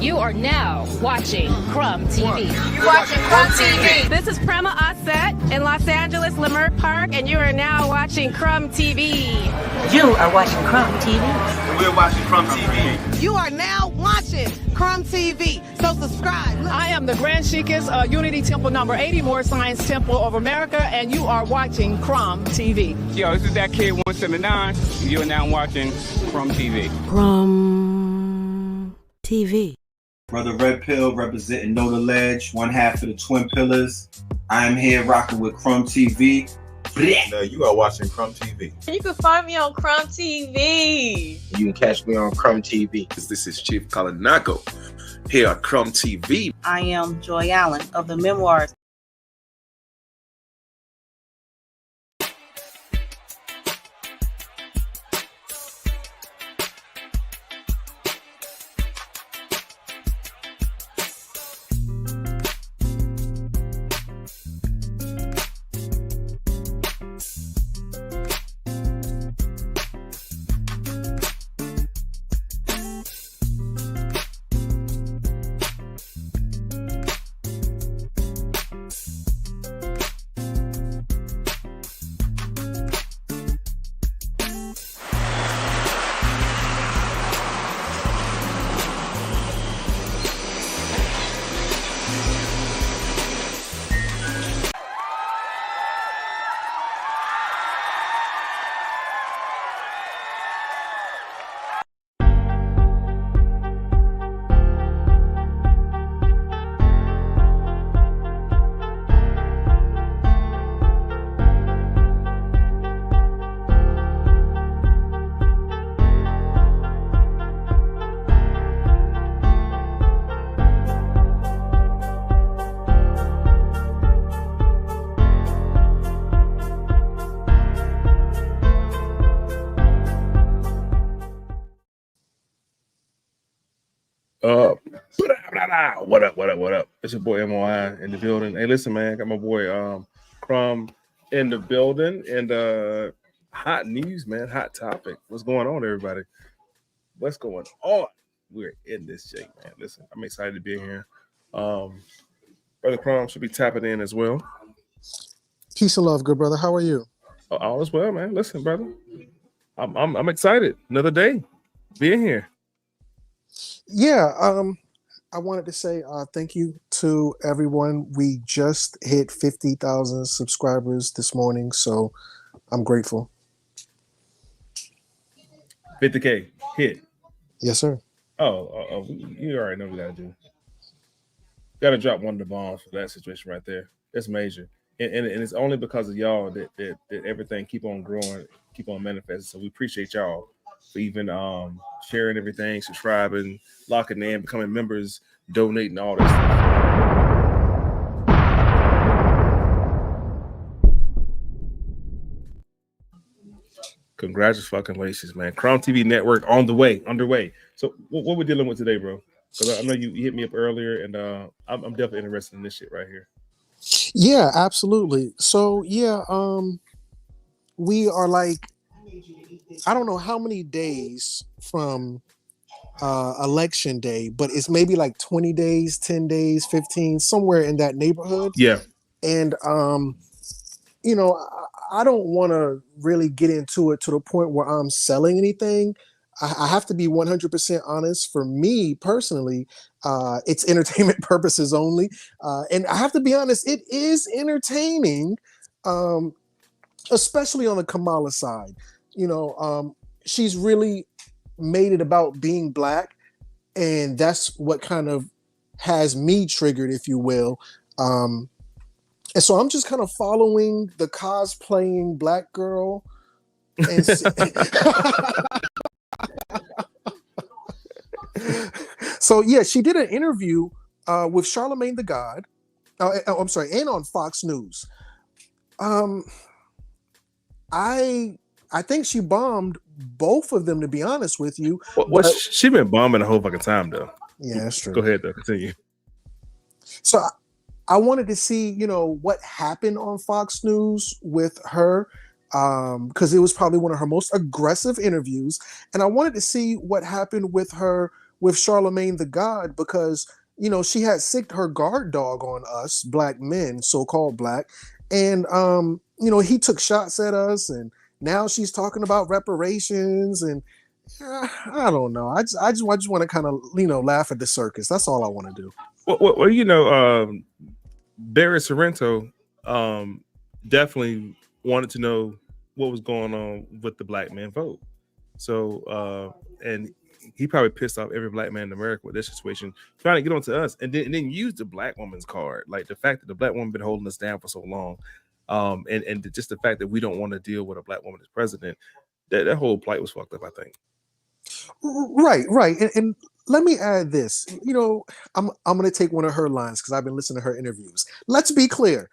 You are now watching Crumb TV. You're watching Crumb TV. This is Prema Osset in Los Angeles, Leimert Park, and you are now watching Crumb TV. You are watching Crumb TV. We're watching Crumb TV. You are now watching Crumb TV. So subscribe. I am the Grand Sheikess, Unity Temple number 80, More Science Temple of America, and you are watching Crumb TV. Yo, this is that kid 179. You're now watching Crumb TV. Crumb TV. Brother Red Pill representing Know the Ledge, one half of the Twin Pillars. I am here rocking with Crumb TV. You are watching Crumb TV. You can find me on Crumb TV. You can catch me on Crumb TV. This is Chief Kalanago here at Crumb TV. I am Joy Allen of the Memoirs. What up? It's your boy M.O.I in the building. Hey, listen, man, got my boy Crumb in the building, and hot news, man, hot topic. What's going on, everybody? What's going on? We're in this shit, man. Listen, I'm excited to be here. Brother Crumb should be tapping in as well. Peace and love, good brother. How are you? All is well, man. Listen, brother, I'm excited. Another day being here. Yeah, I wanted to say thank you to everyone. We just hit 50,000 subscribers this morning, so I'm grateful. 50K hit. Yes, sir. Oh, you already know what we gotta do. Gotta drop one of the bombs for that situation right there. It's major, and it's only because of y'all that everything keep on growing, keep on manifesting. So we appreciate y'all for even sharing everything, subscribing, locking in, becoming members, donating, all this stuff. Congratulations, man. Crumb TV Network underway. So what we're dealing with today, bro? Because I know you hit me up earlier, and I'm definitely interested in this shit right here. Yeah, absolutely. So yeah, we are like, I don't know how many days from election day, but it's maybe like 20 days, 10 days, 15, somewhere in that neighborhood. Yeah. And you know, I don't want to really get into it to the point where I'm selling anything. I have to be 100% honest. For me personally, it's entertainment purposes only. And I have to be honest, it is entertaining, especially on the Kamala side. You know, she's really made it about being black, and that's what kind of has me triggered, if you will. And so I'm just kind of following the cosplaying black girl. And so yeah, she did an interview with Charlemagne the God. I'm sorry, and on Fox News. I think she bombed both of them, to be honest with you. Well, she been bombing the whole fucking time, though. Yeah, that's true. Go ahead, though. Continue. So I wanted to see, you know, what happened on Fox News with her, because it was probably one of her most aggressive interviews. And I wanted to see what happened with her with Charlemagne the God because, you know, she had sicked her guard dog on us, black men, so-called black. And, you know, he took shots at us, and now she's talking about reparations. And I don't know. I just want to kind of, you know, laugh at the circus. That's all I want to do. Well, you know, Barry Sorrento definitely wanted to know what was going on with the black man vote. So, and he probably pissed off every black man in America with this situation, trying to get onto us, and then use the black woman's card, like the fact that the black woman been holding us down for so long, and just the fact that we don't want to deal with a black woman as president. That whole plight was fucked up, I think. Right. And let me add this. You know, I'm going to take one of her lines because I've been listening to her interviews. Let's be clear.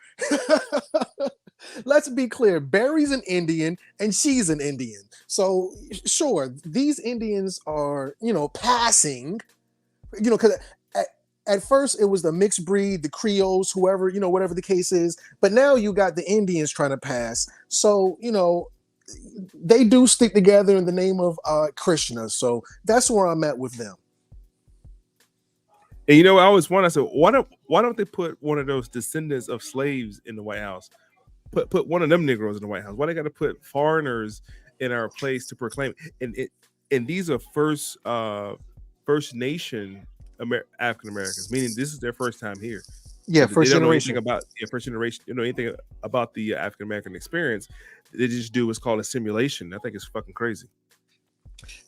Let's be clear. Barry's an Indian and she's an Indian. So sure, these Indians are, you know, passing, you know, because at first it was the mixed breed, the Creoles, whoever, you know, whatever the case is. But now you got the Indians trying to pass. So, you know, they do stick together in the name of Krishna. So that's where I'm at with them. And you know, I always wonder, I said, why don't they put one of those descendants of slaves in the White House? Put one of them Negroes in the White House. Why they got to put foreigners in our place to proclaim? And these are First Nation African Americans, meaning this is their first time here. Yeah, so first they don't generation. know anything about first generation. You know anything about the African American experience? They just do what's called a simulation. I think it's fucking crazy.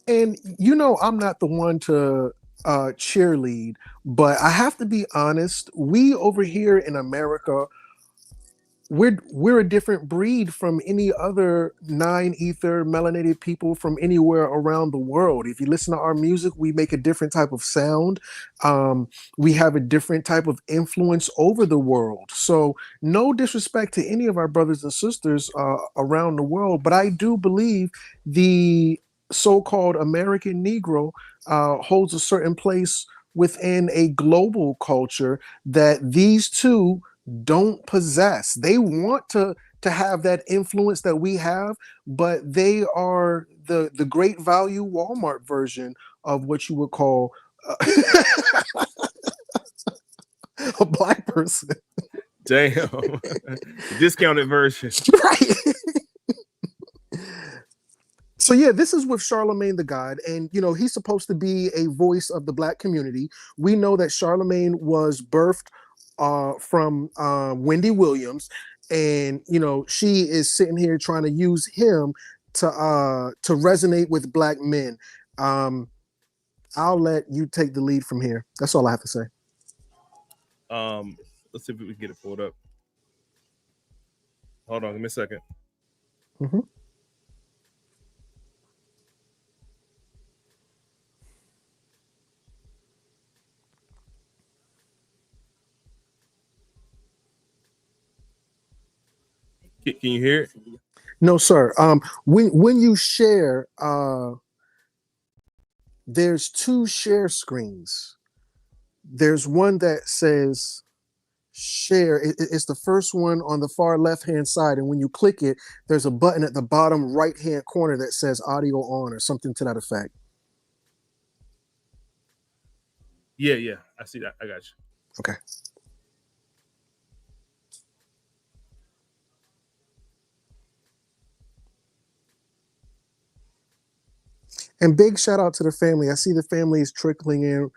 And you know, I'm not the one to cheerlead, but I have to be honest. We over here in America, we're a different breed from any other nine-ether melanated people from anywhere around the world. If you listen to our music, we make a different type of sound. We have a different type of influence over the world. So no disrespect to any of our brothers and sisters around the world, but I do believe the so-called American Negro holds a certain place within a global culture that these two don't possess. They want to have that influence that we have, but they are the great value Walmart version of what you would call a black person. Damn. Discounted version. Right. So yeah, this is with Charlemagne the God, and you know, he's supposed to be a voice of the black community. We know that Charlemagne was birthed from Wendy Williams, and you know, she is sitting here trying to use him to resonate with black men. I'll let you take the lead from here. That's all I have to say. Let's see if we can get it pulled up. Hold on, give me a second. Mm-hmm. Can you hear it? No, sir. When you share, there's two share screens. There's one that says share. It's the first one on the far left-hand side, and when you click it, there's a button at the bottom right-hand corner that says audio on or something to that effect. Yeah, I see that. I got you. Okay. And big shout out to the family. I see the family is trickling in.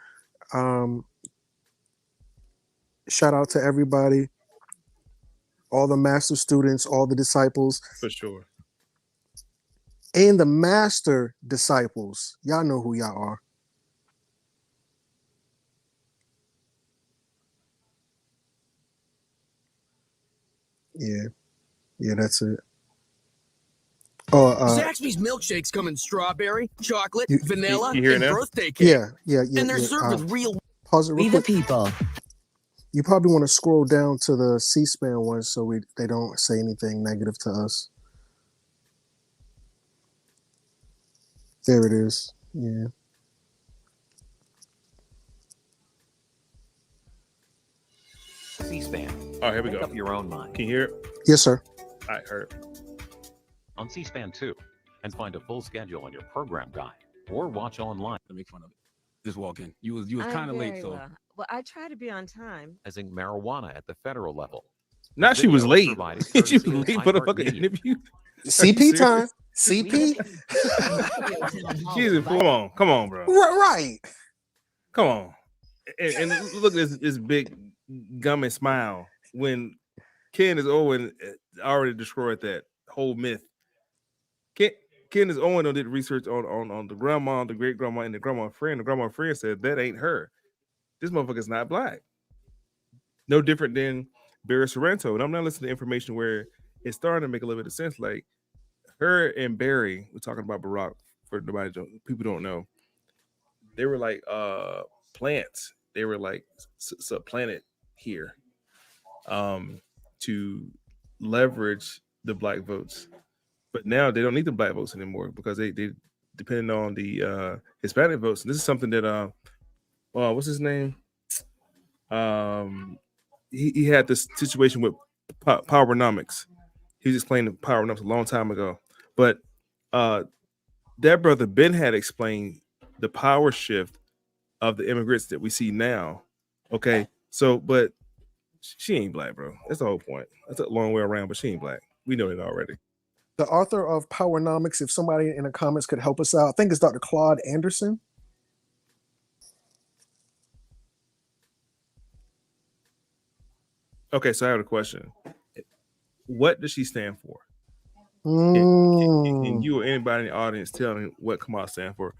Shout out to everybody, all the master students, all the disciples. For sure. And the master disciples. Y'all know who y'all are. Yeah, that's it. Zaxby's milkshakes come in strawberry, chocolate, vanilla, and birthday cake. Yeah. And they're served with real. Pause it real quick. The people. You probably want to scroll down to the C-SPAN one so they don't say anything negative to us. There it is. Yeah. C-SPAN. All right, here we Make go. Up your own mind. Can you hear it? Yes, sir. I heard it. On C-SPAN 2, and find a full schedule on your program guide, or watch online. To make fun of it. Just walk in. You was kind of late, so. Well, I try to be on time. Marijuana at the federal level. Now she was late. She was late for the fucking interview. CP time. CP. Jesus, come on, bro. Right. Come on. And look at this big gummy smile when Candace Owen already destroyed that whole myth. Candace Owen did research on the grandma, the great grandma, and the grandma friend. The grandma friend said that ain't her. This motherfucker's not black. No different than Barry Sorrento. And I'm not listening to information where it's starting to make a little bit of sense. Like her and Barry, we're talking about Barack for people don't know. They were like plants. They were like subplanet here to leverage the black votes. But now they don't need the black votes anymore because they depend on the Hispanic votes. And this is something that what's his name? He had this situation with Powernomics. He was explaining Powernomics a long time ago. But that brother Ben had explained the power shift of the immigrants that we see now. Okay, so but she ain't black, bro. That's the whole point. That's a long way around, but she ain't black. We know that already. The author of Powernomics, if somebody in the comments could help us out, I think it's Dr. Claude Anderson. Okay, so I have a question. What does she stand for? Mm. Can you or anybody in the audience tell me what Kamala stands for?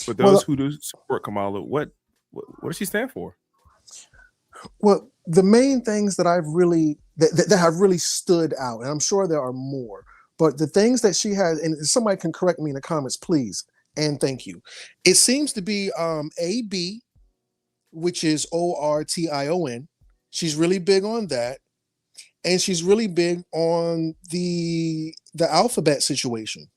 For those who do support Kamala, what does she stand for? Well, the main things that I've really that have really stood out, and I'm sure there are more, but the things that she has, and somebody can correct me in the comments, please, and thank you. It seems to be AB, which is ORTION. She's really big on that, and she's really big on the alphabet situation.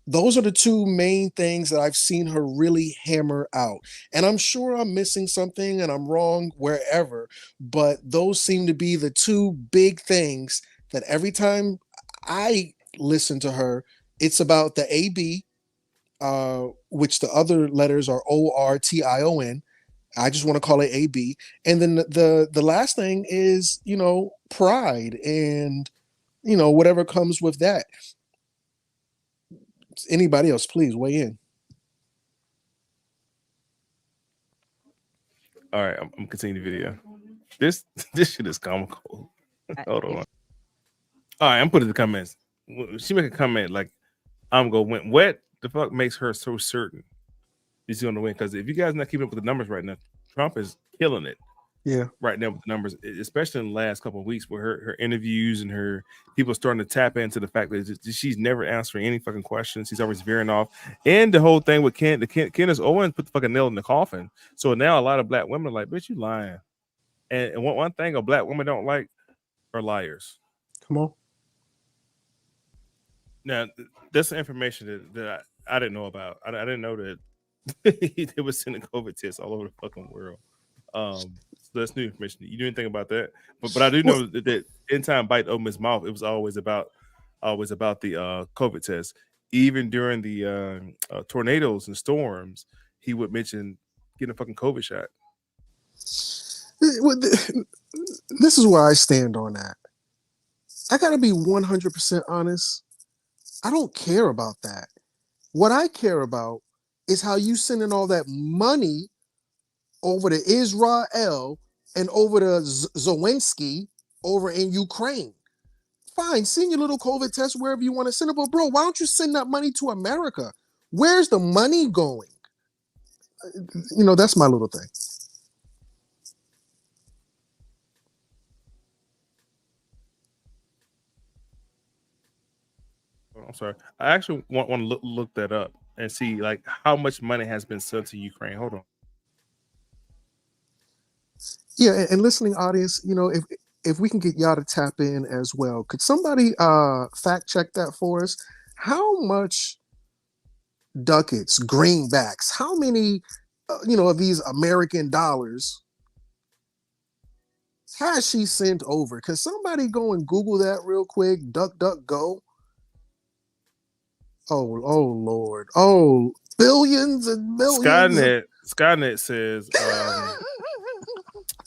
Those are the two main things that I've seen her really hammer out. And I'm sure I'm missing something and I'm wrong wherever, but those seem to be the two big things that every time I listen to her, it's about the AB, which the other letters are ORTION. I just want to call it AB. And then the last thing is, pride and, whatever comes with that. Anybody else, please weigh in. All right, I'm continuing the video. This shit is comical. Hold on. All right, I'm putting the comments. She make a comment like, "I'm gonna win." What the fuck makes her so certain she's gonna win? Because if you guys not keeping up with the numbers right now, Trump is killing it. Yeah, right now with the numbers, especially in the last couple of weeks, where her interviews and her people starting to tap into the fact that she's never answering any fucking questions. She's always veering off, and the whole thing with Candace Owens put the fucking nail in the coffin. So now a lot of black women are like, "Bitch, you lying." And one thing a black woman don't like are liars. Come on. Now that's the information that I didn't know about. I didn't know that they were sending COVID tests all over the fucking world. So that's new information. You do anything about that? But I do know that in time bite open his mouth, it was always about the COVID test. Even during the tornadoes and storms, he would mention getting a fucking COVID shot. This is where I stand on that. I gotta be 100% honest. I don't care about that. What I care about is how you sending all that money over to Israel and over to Zelensky over in Ukraine. Fine, send your little COVID test wherever you want to send it. But bro, why don't you send that money to America? Where's the money going? That's my little thing. I'm sorry. I actually want to look that up and see like how much money has been sent to Ukraine. Hold on. Yeah, and listening audience, if we can get y'all to tap in as well, could somebody fact check that for us? How much ducats, greenbacks, how many of these American dollars has she sent over? Can somebody go and Google that real quick? Duck, duck, go. Oh Lord. Oh, billions and millions. Skynet says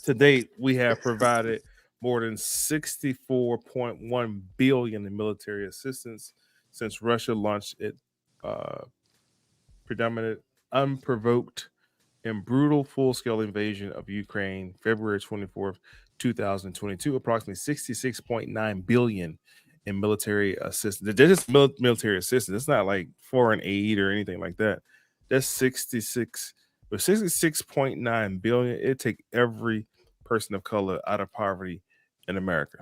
to date we have provided more than 64.1 billion in military assistance since Russia launched its predominant, unprovoked, and brutal full-scale invasion of Ukraine, February 24th, 2022. Approximately 66.9 billion in military assistance. They're just military assistance. It's not like foreign aid or anything like that. That's 66.9 billion. It take every person of color out of poverty in America.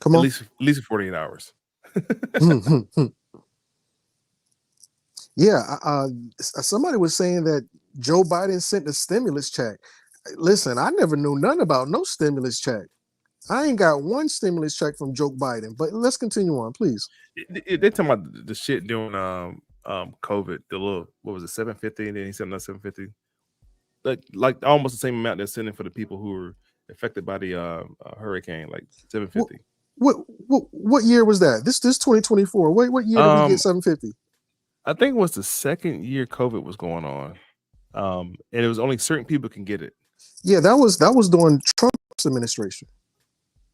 Come on. At least 48 hours. Yeah, somebody was saying that Joe Biden sent a stimulus check. Listen, I never knew nothing about no stimulus check. I ain't got one stimulus check from Joe Biden. But let's continue on, please. They're talking about the shit during COVID. The little, what was it, 750, and then he sent another 750. Like almost the same amount they're sending for the people who were affected by the hurricane, like 750. What year was that? This 2024. What year did we get 750? I think it was the second year COVID was going on, and it was only certain people can get it. Yeah, that was during Trump's administration.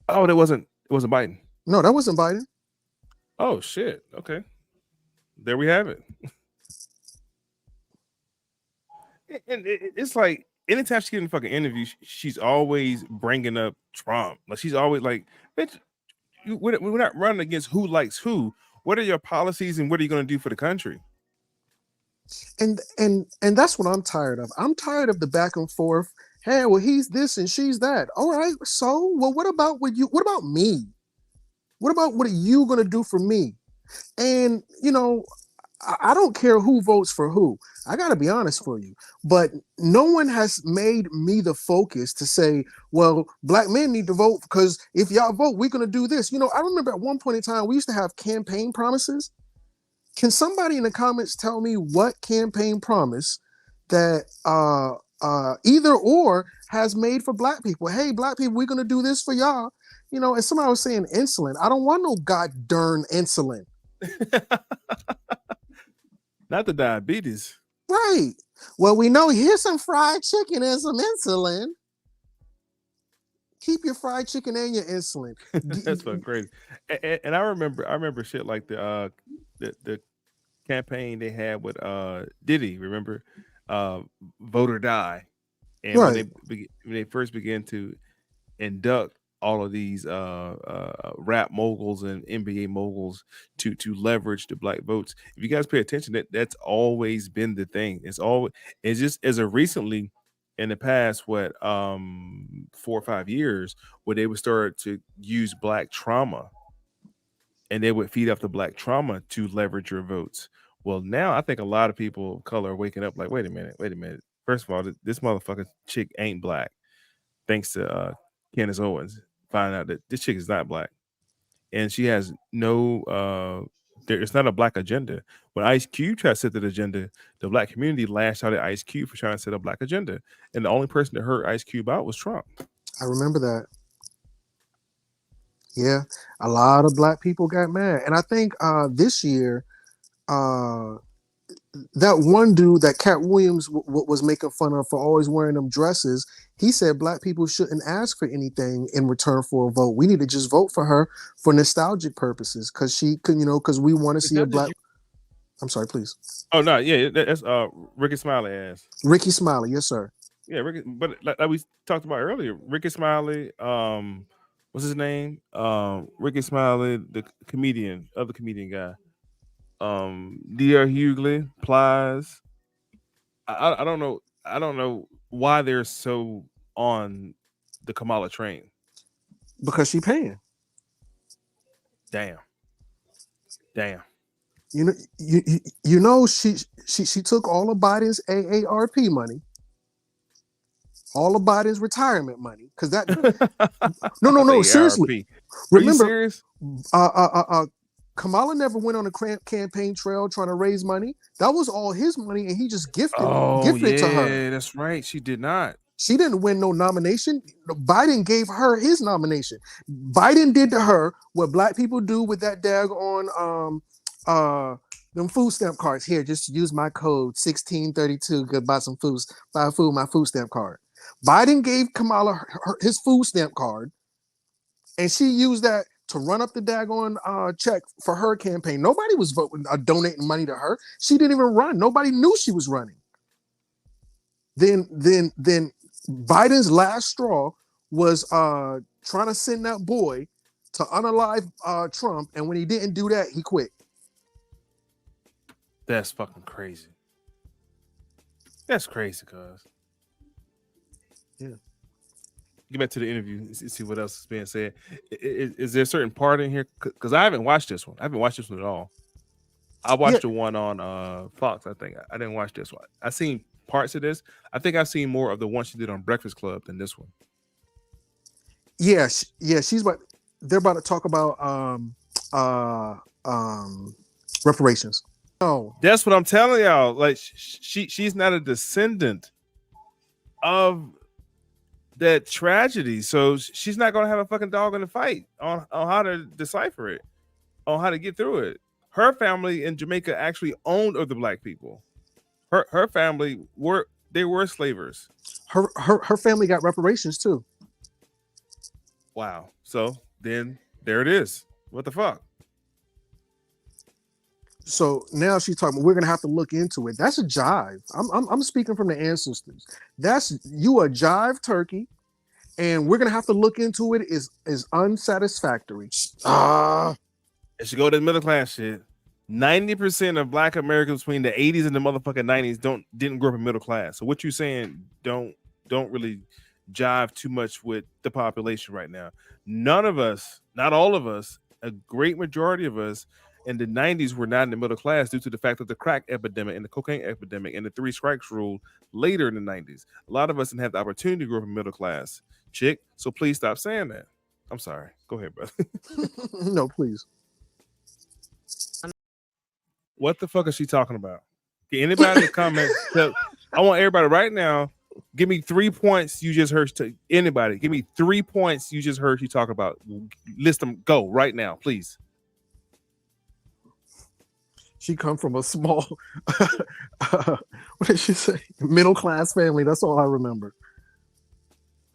Oh, it wasn't Biden. No, that wasn't Biden. Oh shit. Okay, there we have it. And it's like anytime she gets in a fucking interview, she's always bringing up Trump. Like she's always like, bitch, we're not running against who likes who. What are your policies and what are you going to do for the country? And that's what I'm tired of. I'm tired of the back and forth. Hey, well, he's this and she's that. All right, so what about you? What about me? What are you going to do for me? And I don't care who votes for who. I got to be honest for you, but no one has made me the focus to say, well, black men need to vote because if y'all vote, we're going to do this. I remember at one point in time, we used to have campaign promises. Can somebody in the comments tell me what campaign promise that either or has made for black people? Hey, black people, we're going to do this for y'all. And somebody was saying insulin. I don't want no god darn insulin. Not the diabetes. Right. Well, we know here's some fried chicken and some insulin. Keep your fried chicken and your insulin. That's fucking crazy. And I remember shit like the campaign they had with Diddy. Remember, Vote or Die, and right. when they first began to induct all of these rap moguls and NBA moguls to leverage the black votes. If you guys pay attention, that's always been the thing. It's just as of recently in the past, 4 or 5 years, where they would start to use black trauma and they would feed off the black trauma to leverage your votes. Well, now I think a lot of people of color are waking up like, wait a minute. First of all, this motherfucking chick ain't black. Thanks to Candace Owens. Find out that this chick is not black, and she has no. It's not a black agenda. When Ice Cube tried to set that agenda, the black community lashed out at Ice Cube for trying to set a black agenda, and the only person that heard Ice Cube out was Trump. I remember that. Yeah, a lot of black people got mad, and I think this year, that one dude that Cat Williams was making fun of for always wearing them dresses, he said black people shouldn't ask for anything in return for a vote. We need to just vote for her for nostalgic purposes because she could, because we want to see a black. I'm sorry, please. Oh no, yeah, that's Ricky Smiley ass. Ricky Smiley, yes sir. Yeah, Ricky, but like we talked about earlier, Ricky Smiley, what's his name? Ricky Smiley, the other comedian guy. D.R. Hughley, Plies. I don't know why they're so on the Kamala train. Because she paying. Damn. She took all of Biden's AARP money, all of Biden's retirement money, because that. No, seriously. Remember, are you serious? Kamala never went on a campaign trail trying to raise money. That was all his money, and he just gifted it to her. Yeah, that's right. She did not. She didn't win no nomination. Biden gave her his nomination. Biden did to her what black people do with that daggone Them food stamp cards here. Just use my code 1632. Go buy some food. Buy food. My food stamp card. Biden gave Kamala his food stamp card, and she used that to run up the daggone check for her campaign. Nobody was voting, donating money to her. She didn't even run. Nobody knew she was running. Then Biden's last straw was trying to send that boy to unalive Trump, and when he didn't do that, he quit. That's fucking crazy. That's crazy, cuz. Yeah. Get back to the interview. See what else is being said. Is there a certain part in here? Because I haven't watched this one. I haven't watched this one at all. I watched the one on Fox. I think I didn't watch this one. I seen parts of this. I think I've seen more of the one she did on Breakfast Club than this one. Yeah, she's about. They're about to talk about reparations. Oh, that's what I'm telling y'all. Like she's not a descendant of that tragedy, so she's not gonna have a fucking dog in the fight on how to decipher it, on how to get through it. Her family in Jamaica actually owned other black people. Her family were slavers. Her family got reparations too. Wow. So then there it is. What the fuck? So now she's talking. We're gonna have to look into it. That's a jive. I'm speaking from the ancestors. That's you a jive turkey, and we're gonna have to look into it. Is unsatisfactory. It should go to the middle class shit. 90% of black Americans between the 80s and the motherfucking 90s didn't grow up in middle class. So what you're saying don't really jive too much with the population right now. None of us, not all of us, a great majority of us in the 90s were not in the middle class due to the fact that the crack epidemic and the cocaine epidemic and the 3 strikes rule later in the 90s. A lot of us didn't have the opportunity to grow up in middle class, chick. So please stop saying that. I'm sorry. Go ahead, brother. No, please. What the fuck is she talking about? Can anybody in the comments tell? I want everybody right now. Give me 3 points you just heard. Anybody, give me 3 points you just heard she talk about. List them. Go right now, please. She come from a small, what did she say? Middle class family. That's all I remember.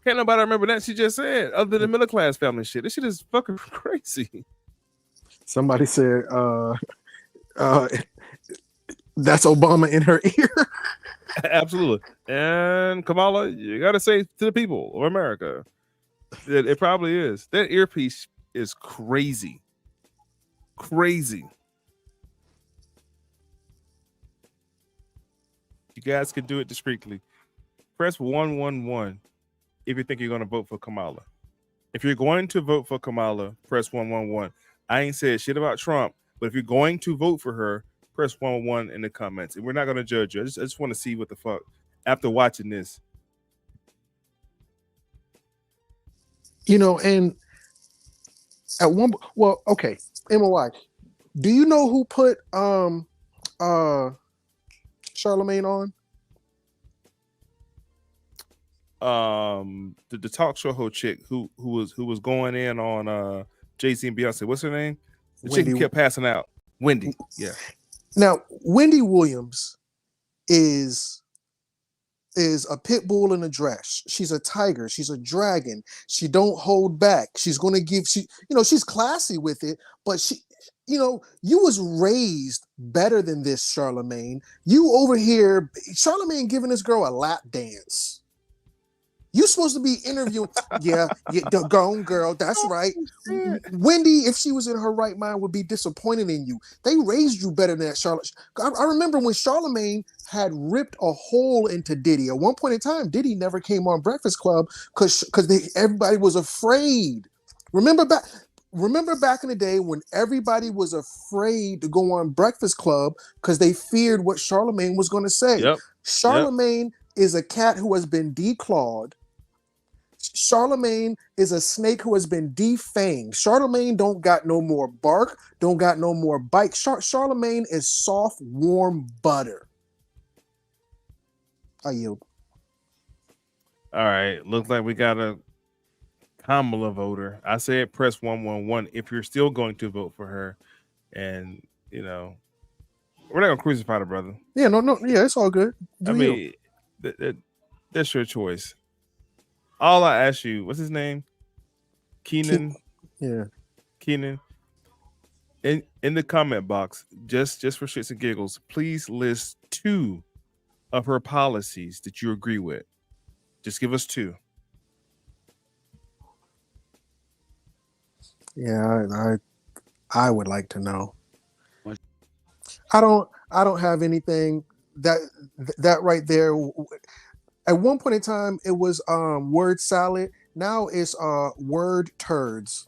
Can't nobody remember that she just said, other than middle class family shit. This shit is fucking crazy. Somebody said, that's Obama in her ear. Absolutely. And Kamala, you gotta say to the people of America that it probably is. That earpiece is crazy. Crazy. You guys can do it discreetly. Press 111 if you think you're going to vote for Kamala. If you're going to vote for Kamala, press 111. I ain't said shit about Trump, but if you're going to vote for her, press 111 in the comments. And we're not going to judge you. I just want to see what the fuck after watching this. You know, and at one, well, okay, M.O.I. Do you know who put Charlemagne on? The talk show host chick who was going in on Jay-Z and Beyonce. What's her name? The chick who kept passing out. Wendy. Yeah. Now, Wendy Williams is a pit bull in a dress. She's a tiger. She's a dragon. She don't hold back. She's going to give, she's classy with it, but you was raised better than this, Charlemagne. You over here, Charlemagne giving this girl a lap dance. You supposed to be interviewing. Yeah, go on, girl. That's right. Wendy, if she was in her right mind, would be disappointed in you. They raised you better than that, Charlotte. I remember when Charlemagne had ripped a hole into Diddy. At one point in time, Diddy never came on Breakfast Club because everybody was afraid. Remember back in the day when everybody was afraid to go on Breakfast Club because they feared what Charlemagne was going to say. Yep. Charlemagne is a cat who has been declawed. Charlemagne is a snake who has been defanged. Charlemagne don't got no more bark, don't got no more bite. Charlemagne is soft, warm butter. I yield. All right. Looks like we got a Kamala voter. I said press 111 if you're still going to vote for her. And, We're not gonna crucify the brother. Yeah, no, yeah, it's all good. I mean, that's your choice. All I ask you, what's his name? Keenan. Yeah. Keenan. In the comment box, just for shits and giggles, please list 2 of her policies that you agree with. Just give us 2. Yeah, I would like to know. I don't have anything that right there. At one point in time, it was word salad. Now it's word turds.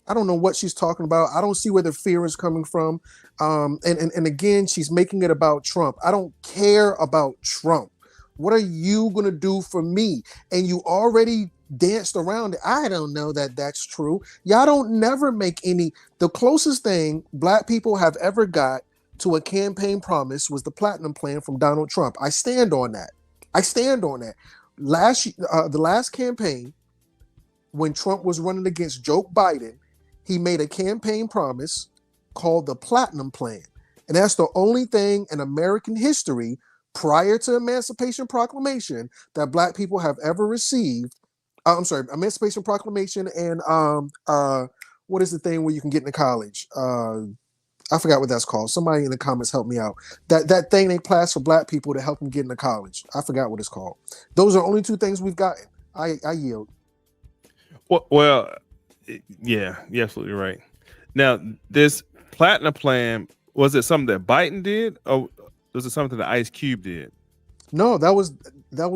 I don't know what she's talking about. I don't see where the fear is coming from. And again, she's making it about Trump. I don't care about Trump. What are you going to do for me? And you already danced around it. I don't know that that's true. Y'all don't never make any. The closest thing black people have ever got to a campaign promise was the platinum plan from Donald Trump. I stand on that. The last campaign, when Trump was running against Joe Biden, he made a campaign promise called the Platinum Plan. And that's the only thing in American history prior to Emancipation Proclamation that black people have ever received. Emancipation Proclamation and what is the thing where you can get into college? I forgot what that's called. Somebody in the comments help me out. That thing they passed for black people to help them get into college. I forgot what it's called. Those are the only 2 things we've gotten. I yield. Well, yeah, you're absolutely right. Now, this platinum plan, was it something that Biden did, or was it something that Ice Cube did? No, that was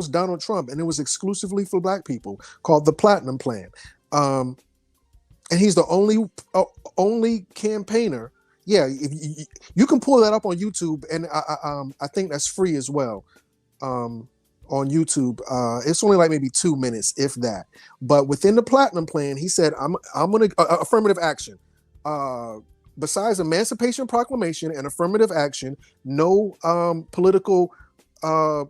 Donald Trump, and it was exclusively for black people, called the Platinum Plan. And he's the only campaigner. Yeah, if you can pull that up on YouTube, and I think that's free as well. On YouTube, it's only like maybe 2 minutes, if that. But within the Platinum Plan, he said, "I'm gonna affirmative action. Besides Emancipation Proclamation and affirmative action, no political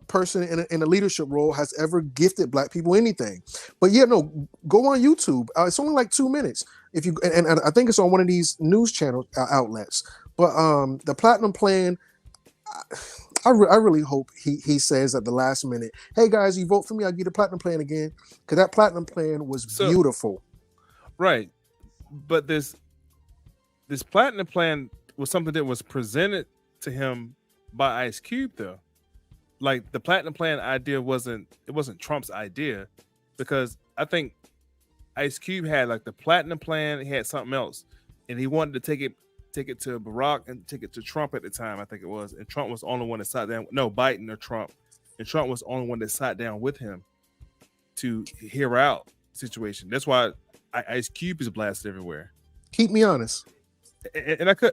person in a leadership role has ever gifted black people anything." But yeah, no, go on YouTube. It's only like 2 minutes. If you and I think it's on one of these news channel outlets. But the Platinum Plan. I really hope he says at the last minute, "Hey guys, you vote for me, I'll give you the Platinum Plan again," because that Platinum Plan was beautiful. Right, but this Platinum Plan was something that was presented to him by Ice Cube, though. Like the Platinum Plan idea wasn't Trump's idea, because I think Ice Cube had like the Platinum Plan, he had something else, and he wanted to take it to Barack and take it to Trump at the time, I think it was. And Trump was the only one that sat down. No, Biden or Trump. And Trump was the only one that sat down with him to hear out the situation. That's why Ice Cube is blasted everywhere. Keep me honest. And I could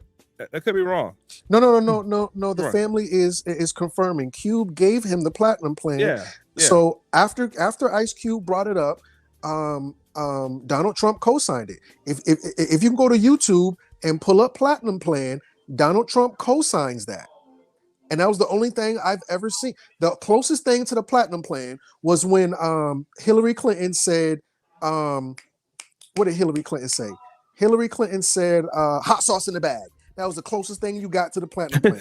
be wrong. No. The family is confirming. Cube gave him the Platinum Plan. Yeah. So after Ice Cube brought it up, Donald Trump co-signed it. If you can go to YouTube and pull up Platinum Plan, Donald Trump co-signs that. And that was the only thing I've ever seen. The closest thing to the Platinum Plan was when Hillary Clinton said, what did Hillary Clinton say? Hillary Clinton said, hot sauce in the bag. That was the closest thing you got to the Platinum Plan.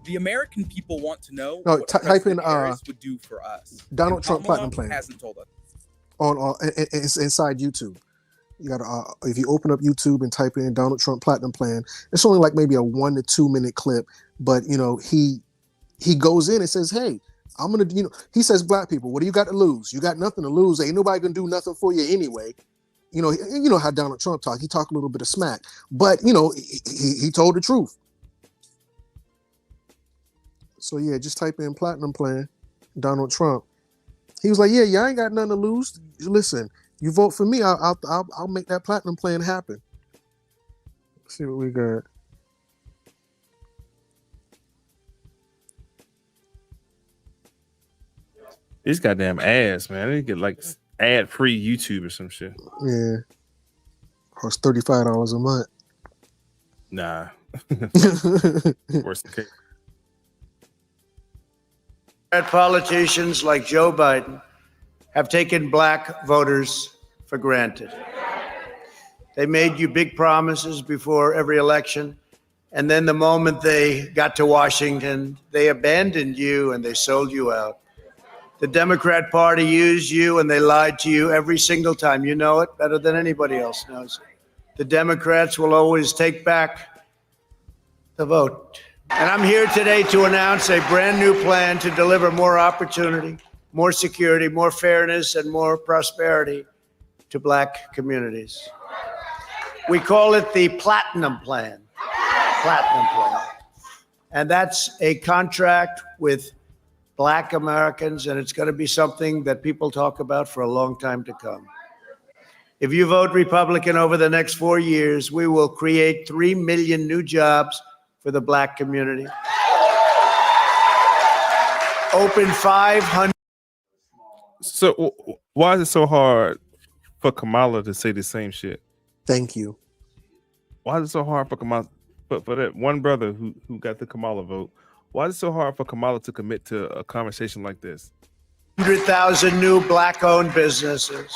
The American people want to know what type in Harris would do for us. Donald Trump Platinum Plan. Hasn't told us. It's inside YouTube. You got to if you open up YouTube and type in Donald Trump Platinum Plan, it's only like maybe a 1 to 2 minute clip, but he goes in and says, "Hey, I'm gonna," he says, "Black people, what do you got to lose? You got nothing to lose. Ain't nobody gonna do nothing for you anyway." You know how Donald Trump talk. He talked a little bit of smack, but he told the truth. So yeah, just type in Platinum Plan, Donald Trump. He was like, "Yeah, I ain't got nothing to lose. Listen, you vote for me, I'll make that Platinum Plan happen." Let's see what we got. These goddamn ads, man. They get like ad-free YouTube or some shit. Yeah. Costs $35 a month. Nah. Worst case. Politicians like Joe Biden have taken black voters for granted. They made you big promises before every election, And then the moment they got to Washington, they abandoned you and they sold you out. The Democrat Party used you and they lied to you every single time. You know it better than anybody else knows. The Democrats will always take back the vote. And I'm here today to announce a brand new plan to deliver more opportunity, more security, more fairness, and more prosperity to Black communities. We call it the Platinum Plan. Platinum Plan. And that's a contract with Black Americans, and it's going to be something that people talk about for a long time to come. If you vote Republican over the next 4 years, we will create 3 million new jobs for the Black community. Open 500. So why is it so hard for Kamala to say the same shit? Thank you. Why is it so hard for Kamala, for that one brother who got the Kamala vote? Why is it so hard for Kamala to commit to a conversation like this? 100,000 new Black-owned businesses.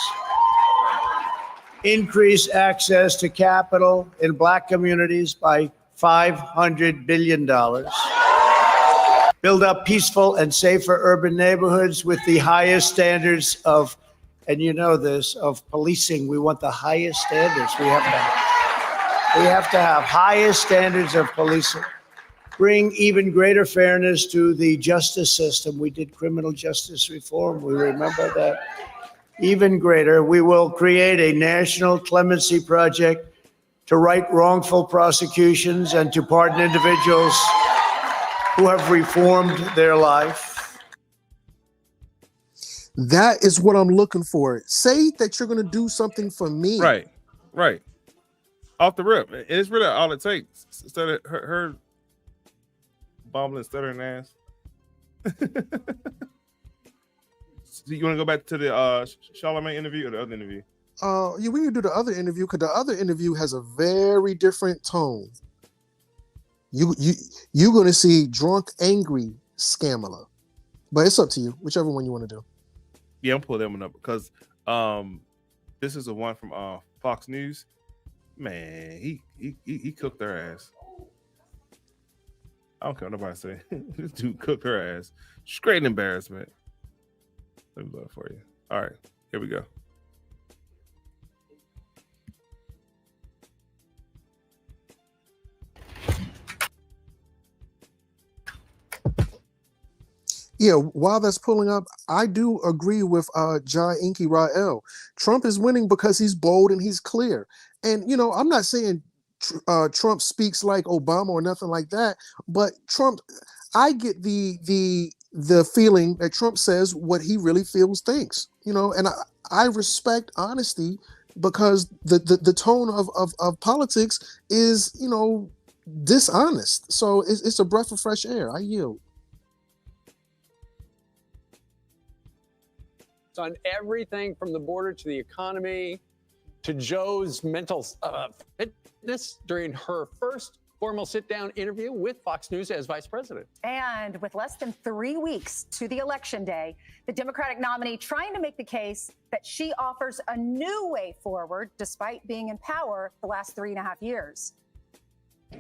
Increase access to capital in Black communities by $500 billion. Build up peaceful and safer urban neighborhoods with the highest standards of, and you know this, of policing. We want the highest standards. We have to have highest standards of policing. Bring even greater fairness to the justice system. We did criminal justice reform. We remember that. Even greater, we will create a national clemency project to right wrongful prosecutions and to pardon individuals who have reformed their life. That is what I'm looking for. Say that you're going to do something for me. Right. Off the rip. It's really all it takes. Instead of her bombing and stuttering ass. So you want to go back to the Charlemagne interview or the other interview? Yeah, we can do the other interview because the other interview has a very different tone. You're going to see drunk, angry Kamala, but it's up to you. Whichever one you want to do. Yeah, I'm pulling that one up because this is the one from Fox News. Man, he cooked her ass. I don't care what nobody say. This dude cooked her ass. Straight embarrassment. Let me look for you. All right, here we go. Yeah, while that's pulling up, I do agree with Jai Inky Rael. Trump is winning because he's bold and he's clear. And, you know, I'm not saying Trump speaks like Obama or nothing like that, but Trump, I get the feeling that Trump says what he really thinks, you know, and I respect honesty because the tone of politics is, you know, dishonest. So it's a breath of fresh air. I yield. On everything from the border to the economy to Joe's mental fitness during her first formal sit-down interview with Fox News as vice president. And with less than 3 weeks to the election day, the Democratic nominee trying to make the case that she offers a new way forward despite being in power the last 3.5 years.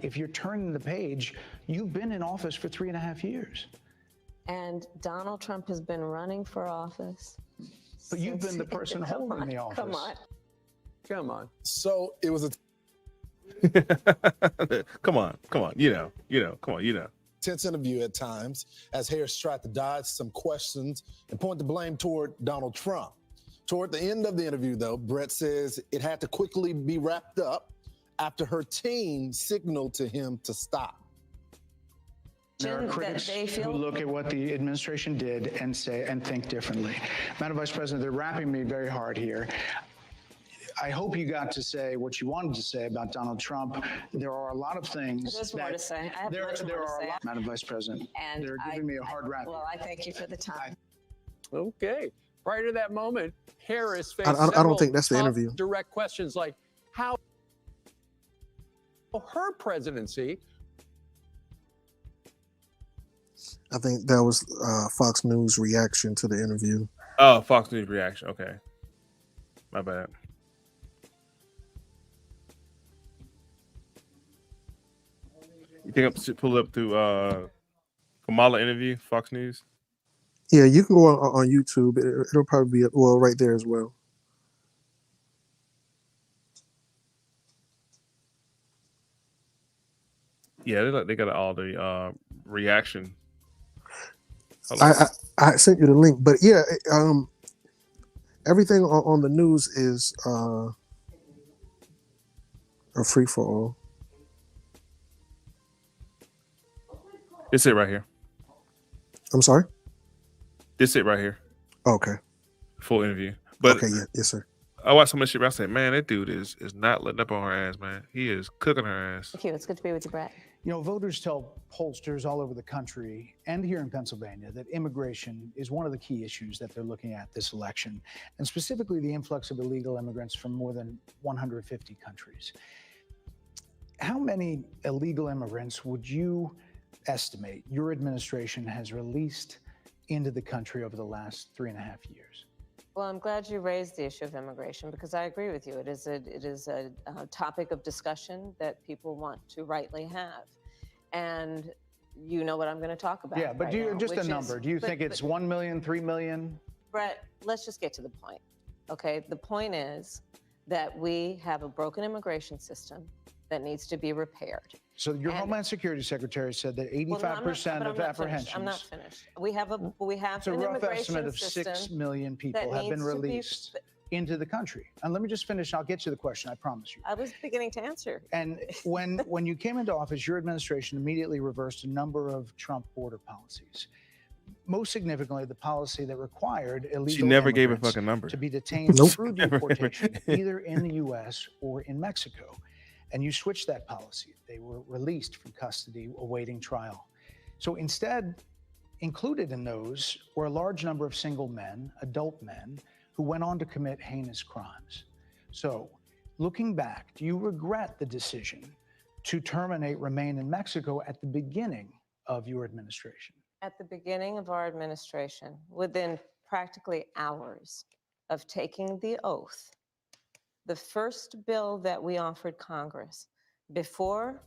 If you're turning the page, you've been in office for 3.5 years. And Donald Trump has been running for office. But you've been the person holding the office. Come on. So it was a come on. Come on. Tense interview at times as Harris tried to dodge some questions and point the blame toward Donald Trump. Toward the end of the interview, though, Brett says it had to quickly be wrapped up after her team signaled to him to stop. There are critics who look at what the administration did and say and think differently. Madam Vice President, they're wrapping me very hard here. I hope you got to say what you wanted to say about Donald Trump. There are a lot of things. There's more to say. I have much more to say. Madam Vice President, and they're giving me a hard rap. Well, I thank you for the time. Okay. Prior to that moment, Harris faced I don't think that's the interview. Direct questions like how her presidency. I think that was Fox News reaction to the interview. Oh, Fox News reaction. Okay. My bad. You think I should pull it up through Kamala interview, Fox News? Yeah, you can go on YouTube. It'll probably be right there as well. Yeah, they got all the reaction. I sent you the link, but yeah, everything on the news is a free for all. It's it right here. I'm sorry? This it right here. Okay. Full interview. But okay, yeah, yes, sir. I watched so much shit. I said, man, that dude is not letting up on her ass, man. He is cooking her ass. Thank you. It's good to be with you, Brett. You know, voters tell pollsters all over the country and here in Pennsylvania that immigration is one of the key issues that they're looking at this election, and specifically the influx of illegal immigrants from more than 150 countries. How many illegal immigrants would you estimate your administration has released into the country over the last 3.5 years? Well, I'm glad you raised the issue of immigration because I agree with you. It is a topic of discussion that people want to rightly have. And you know what I'm going to talk about. Yeah, but a number. Do you think it's 1 million, 3 million? Brett, let's just get to the point. Okay, the point is that we have a broken immigration system that needs to be repaired. So your Homeland Security Secretary said that 85% of apprehensions. I'm not finished. We have an rough estimate of 6 million people have been released into the country. And let me just finish. I'll get to the question. I promise you. I was beginning to answer. And when you came into office, your administration immediately reversed a number of Trump border policies. Most significantly, the policy that required illegal she never gave a fucking number to be detained through deportation, either in the U.S. or in Mexico. And you switched that policy. They were released from custody awaiting trial. So instead, included in those were a large number of single men, adult men, who went on to commit heinous crimes. So looking back, do you regret the decision to terminate Remain in Mexico at the beginning of your administration? At the beginning of our administration, within practically hours of taking the oath, the first bill that we offered Congress, before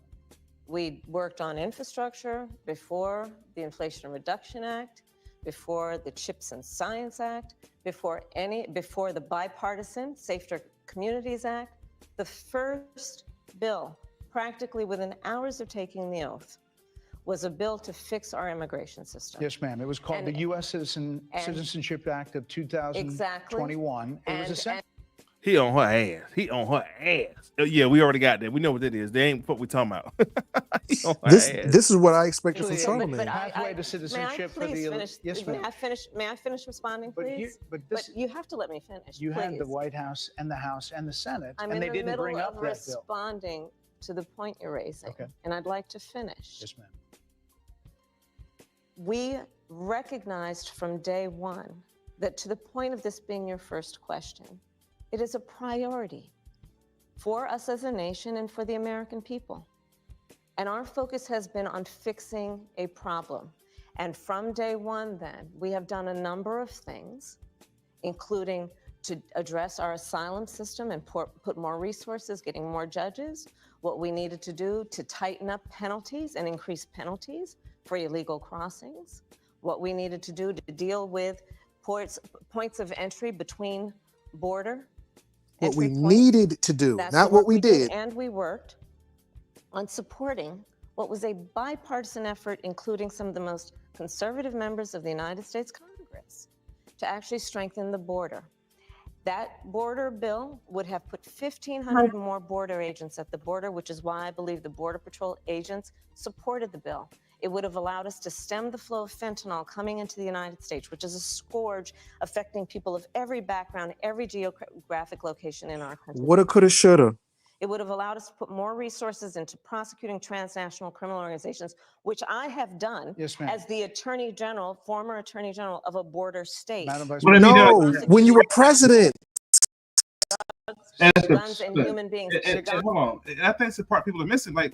we worked on infrastructure, before the Inflation Reduction Act, before the Chips and Science Act, before the bipartisan Safer Communities Act, the first bill, practically within hours of taking the oath, was a bill to fix our immigration system. Yes, ma'am. It was called the U.S. Citizenship Act of 2021. Exactly. He on her ass. He on her ass. Yeah, we already got that. We know what that is. They ain't what we talking about. This is what I expected from Charlamagne. Pathway to citizenship for the yes, ma'am. May I finish responding, please? But you have to let me finish. You had the White House and the House and the Senate, and they didn't bring up that bill. I'm in the middle of responding to the point you're raising, and I'd like to finish. Yes, ma'am. We recognized from day one that, to the point of this being your first question, it is a priority for us as a nation and for the American people. And our focus has been on fixing a problem. And from day one, then, we have done a number of things, including to address our asylum system and put more resources, getting more judges, what we needed to do to tighten up penalties and increase penalties for illegal crossings, what we needed to do to deal with points of entry between border. What we needed to do, not what we did. And we worked on supporting what was a bipartisan effort, including some of the most conservative members of the United States Congress, to actually strengthen the border. That border bill would have put 1,500 more border agents at the border, which is why I believe the Border Patrol agents supported the bill. It would have allowed us to stem the flow of fentanyl coming into the United States, which is a scourge affecting people of every background, every geographic location in our country. Woulda, coulda, shoulda. It would have allowed us to put more resources into prosecuting transnational criminal organizations, which I have done as the Attorney General, former Attorney General of a border state. No, when you were president. Guns and human beings. Hold on. I think it's the part people are missing. Like,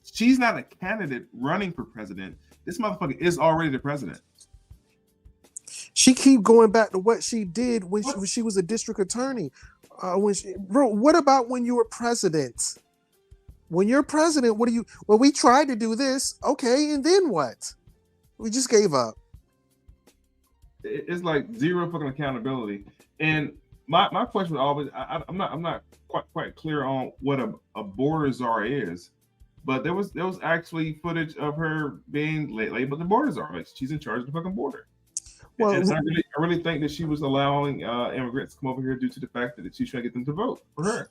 she's not a candidate running for president. This motherfucker is already the president. She keep going back to what she did when she was a district attorney. What about when you were president? when you're president, what do you? Well, we tried to do this, okay, and then what? We just gave up. It's like zero fucking accountability. And my question was always, I'm not quite clear on what a border czar is, but there was actually footage of her being labeled the border czar. Like she's in charge of the fucking border. Well, and I really think that she was allowing immigrants to come over here due to the fact that she's trying to get them to vote for her.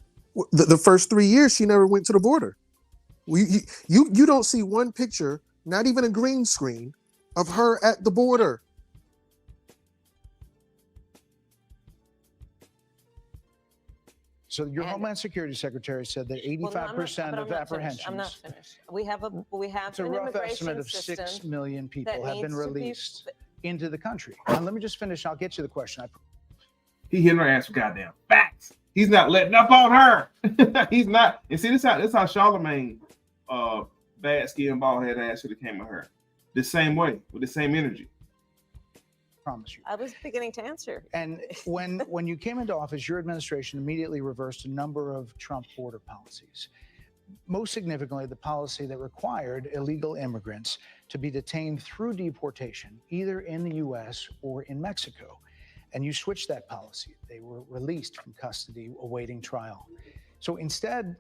The first 3 years, she never went to the border. You don't see one picture, not even a green screen, of her at the border. So your Homeland Security Secretary said that 85% of apprehensions. I'm not finished. We have it's a an rough immigration estimate of 6 million people have been released into the country. And let me just finish. I'll get you the question. He hitting her ass with goddamn facts. He's not letting up on her. He's not. And see, this how Charlemagne, bad skin, bald head ass should have came at her, the same way with the same energy. Promise you. I was beginning to answer. And when you came into office, your administration immediately reversed a number of Trump border policies. Most significantly, the policy that required illegal immigrants to be detained through deportation, either in the U.S. or in Mexico. And you switched that policy. They were released from custody awaiting trial. So instead,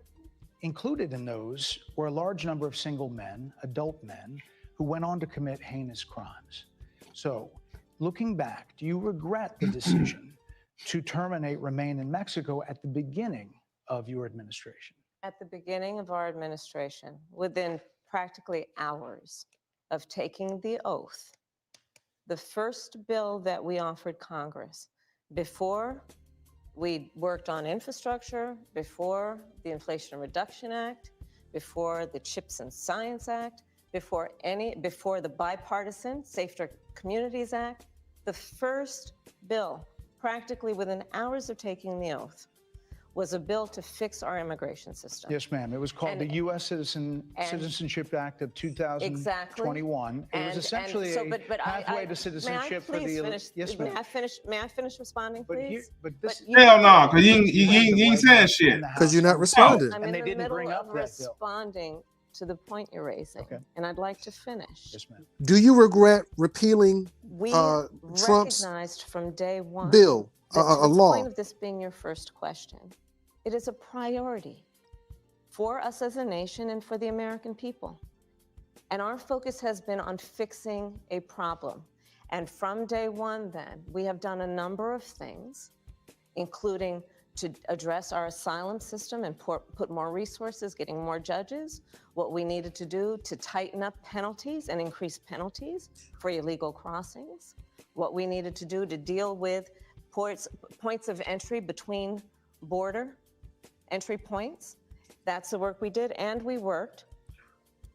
included in those were a large number of single men, adult men, who went on to commit heinous crimes. So, looking back, do you regret the decision to terminate Remain in Mexico at the beginning of your administration? At the beginning of our administration, within practically hours of taking the oath, the first bill that we offered Congress, before we worked on infrastructure, before the Inflation Reduction Act, before the Chips and Science Act, before the bipartisan Safer Communities Act, the first bill, practically within hours of taking the oath, was a bill to fix our immigration system. Yes, ma'am. It was called the U.S. Citizenship Act of 2021. Exactly. It was essentially a pathway to citizenship for the. Yes, ma'am. May I finish responding, please? Hell no, because you ain't saying shit. Because you're not responding. I'm in the middle of responding to the point you're raising, and I'd like to finish. Yes, ma'am. Do you regret repealing Trump's recognized from day one bill, a law? The point of this being your first question, it is a priority for us as a nation and for the American people. And our focus has been on fixing a problem. And from day one, then, we have done a number of things, including to address our asylum system and put more resources, getting more judges, what we needed to do to tighten up penalties and increase penalties for illegal crossings, what we needed to do to deal with points of entry between border entry points. That's the work we did, and we worked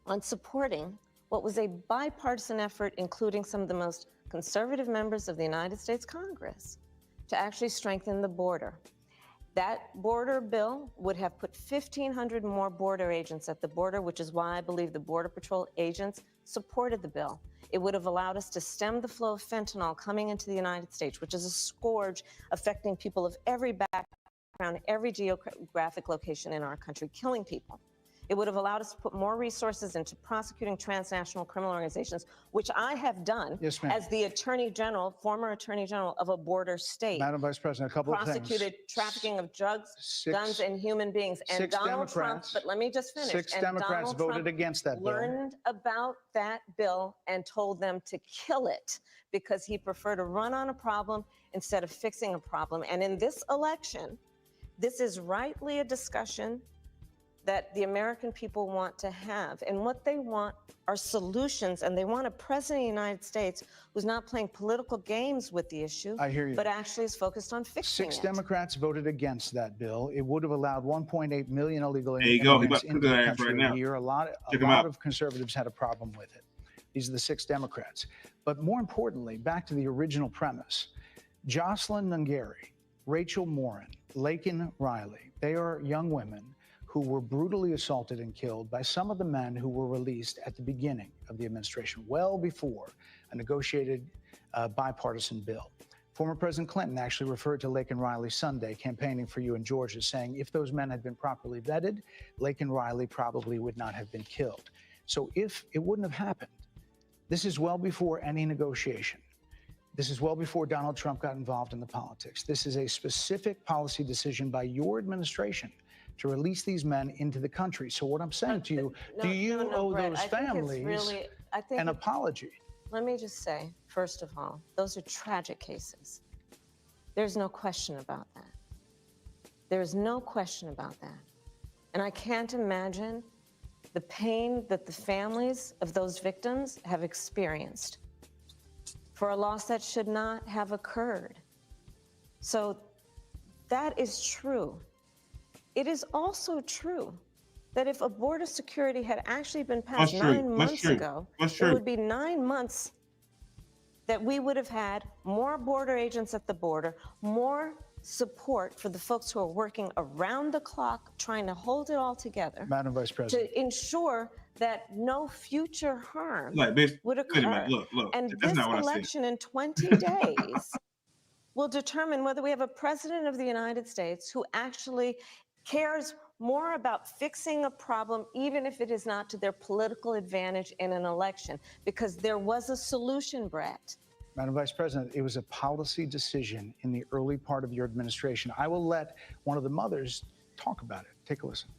on supporting what was a bipartisan effort, including some of the most conservative members of the United States Congress, to actually strengthen the border. That border bill would have put 1,500 more border agents at the border, which is why I believe the Border Patrol agents supported the bill. It would have allowed us to stem the flow of fentanyl coming into the United States, which is a scourge affecting people of every background, every geographic location in our country, killing people. It would have allowed us to put more resources into prosecuting transnational criminal organizations, which I have done as the former Attorney General of a border state. Madam Vice President, a couple of things. Prosecuted trafficking of drugs, guns, and human beings. And Donald Trump, but let me just finish. 6 Democrats voted against that bill. Learned about that bill and told them to kill it because he preferred to run on a problem instead of fixing a problem. And in this election, this is rightly a discussion that the American people want to have. And what they want are solutions, and they want a president of the United States who's not playing political games with the issue, I hear you, but actually is focused on fixing it. 6 Democrats voted against that bill. It would have allowed 1.8 million illegal immigrants into the country a year. A lot of conservatives had a problem with it. These are the 6 Democrats. But more importantly, back to the original premise, Jocelyn Nungari, Rachel Morin, Laken Riley, they are young women who were brutally assaulted and killed by some of the men who were released at the beginning of the administration, well before a negotiated bipartisan bill. Former President Clinton actually referred to Laken Riley Sunday campaigning for you in Georgia, saying if those men had been properly vetted, Laken Riley probably would not have been killed. So if it wouldn't have happened, this is well before any negotiation. This is well before Donald Trump got involved in the politics. This is a specific policy decision by your administration to release these men into the country. So what I'm saying to you, do you owe Brett, those I think it's families really, I think an apology? Let me just say, first of all, those are tragic cases. There's no question about that. There's no question about that. And I can't imagine the pain that the families of those victims have experienced for a loss that should not have occurred. So that is true. It is also true that if a border security had actually been passed 9 months ago, it would be 9 months that we would have had more border agents at the border, more support for the folks who are working around the clock trying to hold it all together. Madam Vice President. To ensure that no future harm bitch, would wait a occur. minute, look, And that's this not what I said. election in 20 days will determine whether we have a president of the United States who actually cares more about fixing a problem, even if it is not to their political advantage in an election, because there was a solution, Brett. Madam Vice President, it was a policy decision in the early part of your administration. I will let one of the mothers talk about it. Take a listen.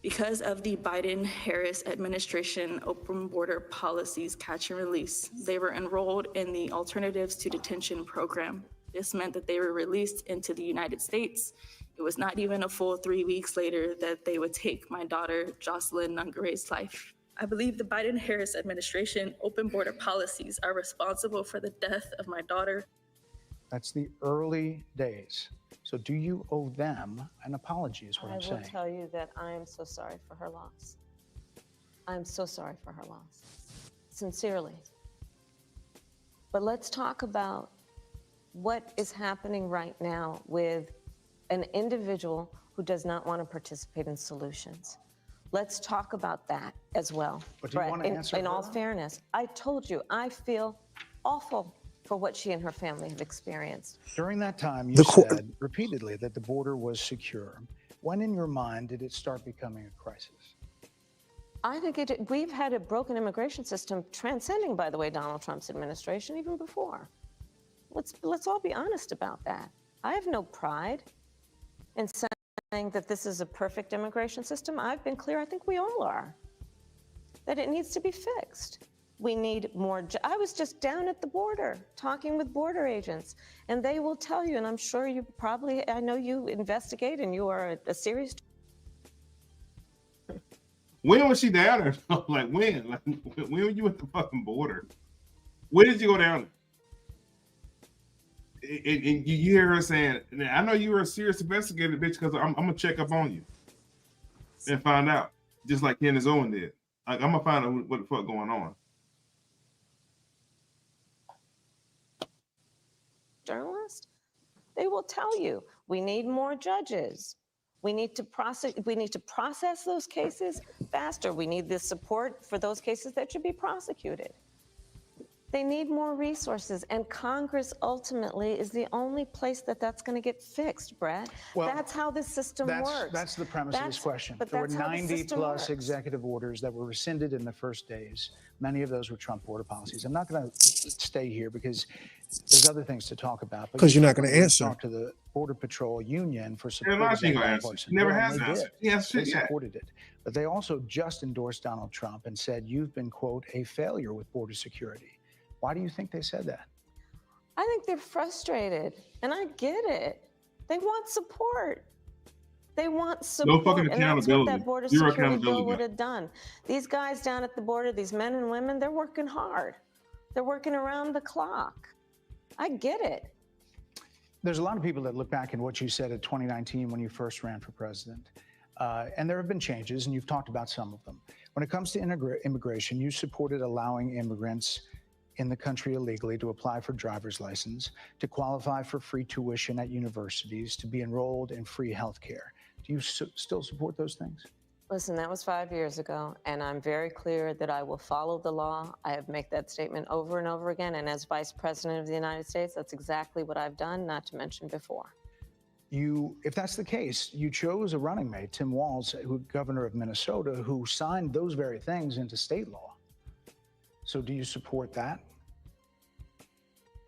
Because of the Biden-Harris administration open border policies catch and release, they were enrolled in the Alternatives to Detention program. This meant that they were released into the United States. It was not even a full 3 weeks later that they would take my daughter, Jocelyn Nungare's life. I believe the Biden-Harris administration open border policies are responsible for the death of my daughter. That's the early days. So do you owe them an apology is what I'm saying. I will tell you that I am so sorry for her loss. I'm so sorry for her loss. Sincerely. But let's talk about what is happening right now with an individual who does not want to participate in solutions. Let's talk about that as well. But do you want to answer in all her? fairness, I told you, I feel awful for what she and her family have experienced. During that time, you said repeatedly that the border was secure. When in your mind did it start becoming a crisis? I think we've had a broken immigration system transcending, by the way, Donald Trump's administration even before. Let's all be honest about that. I have no pride in saying that this is a perfect immigration system. I've been clear, I think we all are, that it needs to be fixed. We need more. I was just down at the border talking with border agents, and they will tell you, and I'm sure you probably, I know you investigate and you are a serious. When was she down there? Like when? Like when were you at the fucking border? When did you go down there? And you hear her saying, I know you were a serious investigator, bitch, because I'm gonna check up on you and find out, just like Candace Owen did. Like, I'm gonna find out what the fuck going on. Journalist, they will tell you we need more judges. We need to process those cases faster. We need the support for those cases that should be prosecuted. They need more resources, and Congress ultimately is the only place that's going to get fixed, Brett. Well, that's how this system works. That's the premise of this question. But there were that's how the 90 system plus works. executive orders that were rescinded in the first days. Many of those were Trump border policies. I'm not going to stay here because there's other things to talk about. Because you're not going to answer. Talk to the Border Patrol Union for support. She never has answered. They supported it. But they also just endorsed Donald Trump and said, you've been, quote, a failure with border security. Why do you think they said that? I think they're frustrated, and I get it. They want support. They want support, no fucking and that's what that border Zero security bill accountability. would have done. These guys down at the border, these men and women, they're working hard. They're working around the clock. I get it. There's a lot of people that look back at what you said in 2019 when you first ran for president. And there have been changes, and you've talked about some of them. When it comes to immigration, you supported allowing immigrants in the country illegally to apply for driver's license, to qualify for free tuition at universities, to be enrolled in free health care. Do you still support those things? Listen, that was 5 years ago, and I'm very clear that I will follow the law. I have made that statement over and over again, and as Vice President of the United States, that's exactly what I've done, not to mention before. If that's the case, you chose a running mate, Tim Walz, governor of Minnesota, who signed those very things into state law. So do you support that?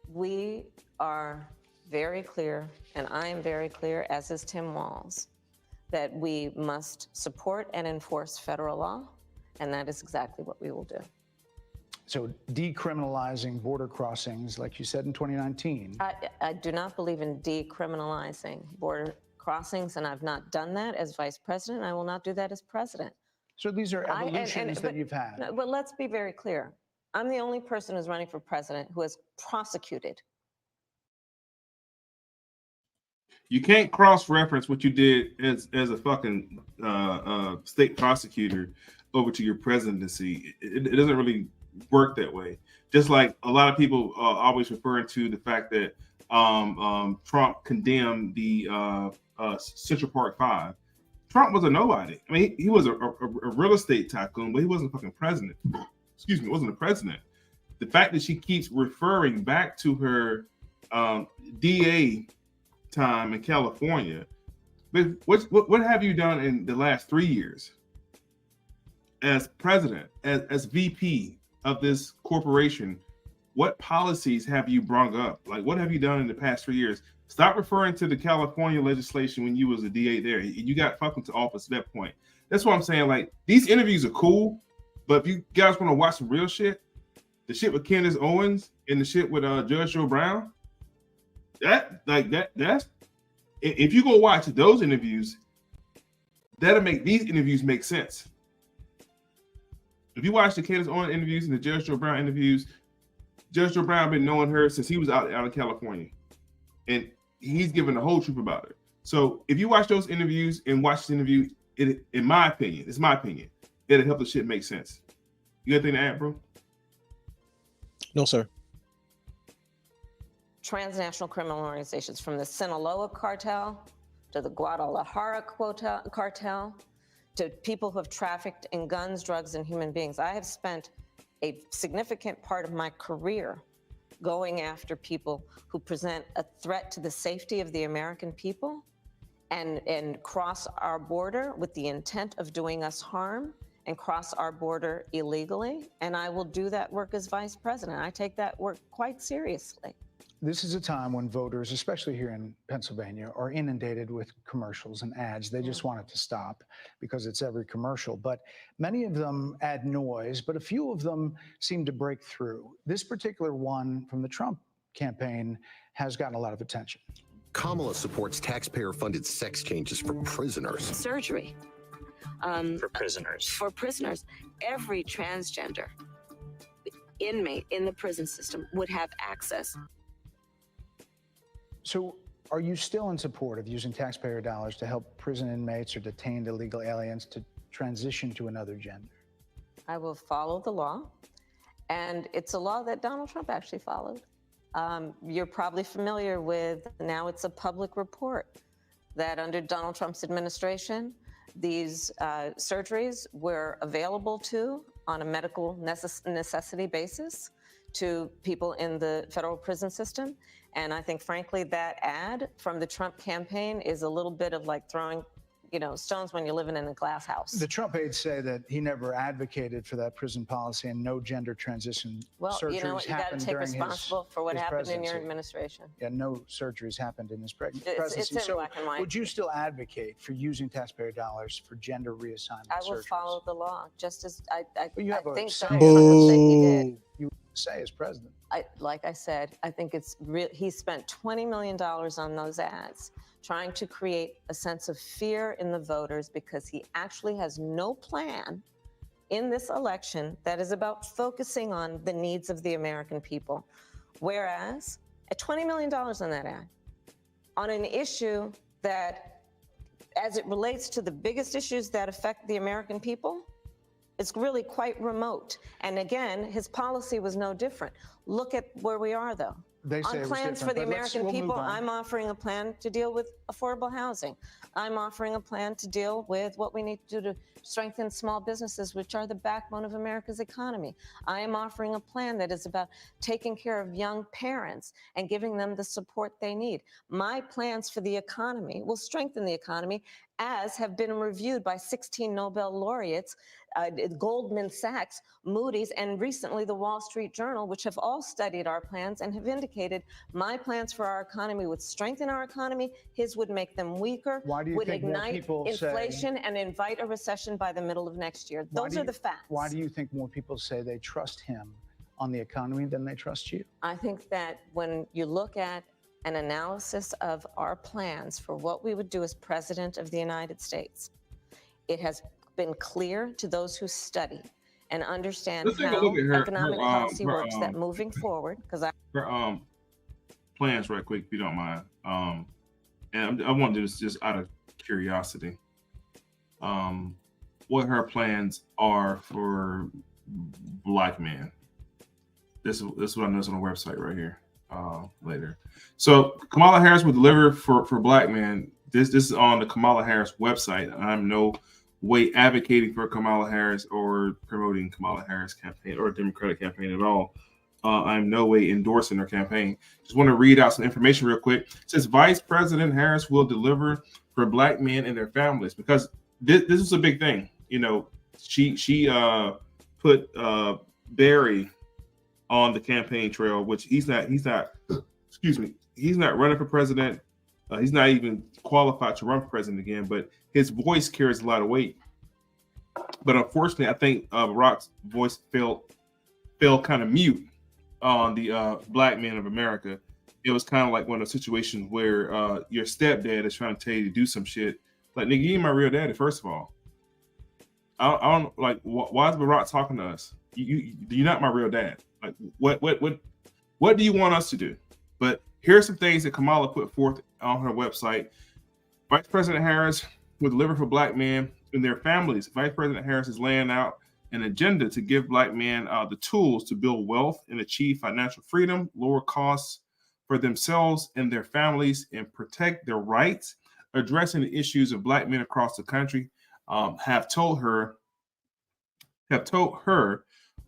We are very clear, and I am very clear, as is Tim Walz, that we must support and enforce federal law, and that is exactly what we will do. So decriminalizing border crossings, like you said in 2019. I do not believe in decriminalizing border crossings, and I've not done that as vice president. I will not do that as president. So these are evolutions that you've had. But let's be very clear. I'm the only person who's running for president who has prosecuted. You can't cross-reference what you did as a fucking state prosecutor over to your presidency. It doesn't really work that way. Just like a lot of people always referring to the fact that Trump condemned the Central Park 5. Trump was a nobody. I mean, he was a real estate tycoon, but he wasn't a fucking president. Excuse me, wasn't a president. The fact that she keeps referring back to her DA time in California, but what have you done in the last 3 years as president, as VP of this corporation? What policies have you brought up? Like, what have you done in the past 3 years? Stop referring to the California legislation when you was a DA there. You got fucking to office at that point. That's what I'm saying. Like, these interviews are cool, but if you guys want to watch some real shit, the shit with Candace Owens and the shit with Judge Joe Brown, that's if you go watch those interviews, that'll make these interviews make sense. If you watch the Candace Owens interviews and the Judge Joe Brown interviews, Judge Joe Brown been knowing her since he was out in California, and he's giving the whole truth about her. So if you watch those interviews and watch this interview, in my opinion, it's my opinion, it'll help the shit make sense. You got anything to add, bro? No, sir. Transnational criminal organizations, from the Sinaloa cartel to the Guadalajara cartel to people who have trafficked in guns, drugs, and human beings. I have spent a significant part of my career going after people who present a threat to the safety of the American people and cross our border with the intent of doing us harm and cross our border illegally. And I will do that work as vice president. I take that work quite seriously. This is a time when voters, especially here in Pennsylvania, are inundated with commercials and ads. They just want it to stop because it's every commercial. But many of them add noise, but a few of them seem to break through. This particular one from the Trump campaign has gotten a lot of attention. Kamala supports taxpayer-funded sex changes for prisoners. Surgery. For prisoners. For prisoners. Every transgender inmate in the prison system would have access. So are you still in support of using taxpayer dollars to help prison inmates or detained illegal aliens to transition to another gender? I will follow the law, and it's a law that Donald Trump actually followed. You're probably familiar with, now it's a public report, that under Donald Trump's administration, these surgeries were available on a medical necessity basis to people in the federal prison system. And I think, frankly, that ad from the Trump campaign is a little bit of like throwing, stones when you're living in a glass house. The Trump aides say that he never advocated for that prison policy and no gender transition surgeries. You know what? You got to take responsible for what happened in your administration. Yeah, no surgeries happened in his presidency. It's in black and white. Would you still advocate for using taxpayer dollars for gender reassignment surgeries? I will follow the law, just as I think say he did. You say as president. Like I said, I think it's real. He spent $20 million on those ads, trying to create a sense of fear in the voters because he actually has no plan in this election that is about focusing on the needs of the American people. Whereas at $20 million on that ad, on an issue that, as it relates to the biggest issues that affect the American people, it's really quite remote. And again, his policy was no different. Look at where we are, though. They say On it was plans for different, the but let's- American we'll move people, on. I'm offering a plan to deal with affordable housing. I'm offering a plan to deal with what we need to do to strengthen small businesses, which are the backbone of America's economy. I am offering a plan that is about taking care of young parents and giving them the support they need. My plans for the economy will strengthen the economy, as have been reviewed by 16 Nobel laureates, Goldman Sachs, Moody's, and recently the Wall Street Journal, which have all studied our plans and have indicated my plans for our economy would strengthen our economy, his would make them weaker, Why do you would think more ignite people say- inflation and invite a recession by the middle of next year. Why Those do are you- the facts. Why do you think more people say they trust him on the economy than they trust you? I think that when you look at an analysis of our plans for what we would do as President of the United States, it has been clear to those who study and understand Let's take a how look at her- economic her, policy her, works, that moving forward, because Her plans right quick, if you don't mind. And I want to do this just out of curiosity. What her plans are for Black men. This is what I noticed on the website right here. Later. So Kamala Harris will deliver for Black men. This is on the Kamala Harris website. I'm no way advocating for Kamala Harris or promoting Kamala Harris campaign or Democratic campaign at all. I'm no way endorsing her campaign. Just want to read out some information real quick. It says Vice President Harris will deliver for Black men and their families, because this is a big thing. You know, she put Barry on the campaign trail, which he's not excuse me, he's not running for president. He's not even qualified to run for president again, but his voice carries a lot of weight. But unfortunately, I think Barack's voice fell kind of mute on the Black men of America. It was kind of like one of those situations where your stepdad is trying to tell you to do some shit. Like, nigga, you ain't my real daddy, first of all. I don't like, why is Barack talking to us? You're not my real dad. Like, what do you want us to do? But here's some things that Kamala put forth on her website. Vice President Harris will deliver for Black men and their families. Vice President Harris is laying out an agenda to give Black men the tools to build wealth and achieve financial freedom, lower costs for themselves and their families, and protect their rights. Addressing the issues of Black men across the country have told her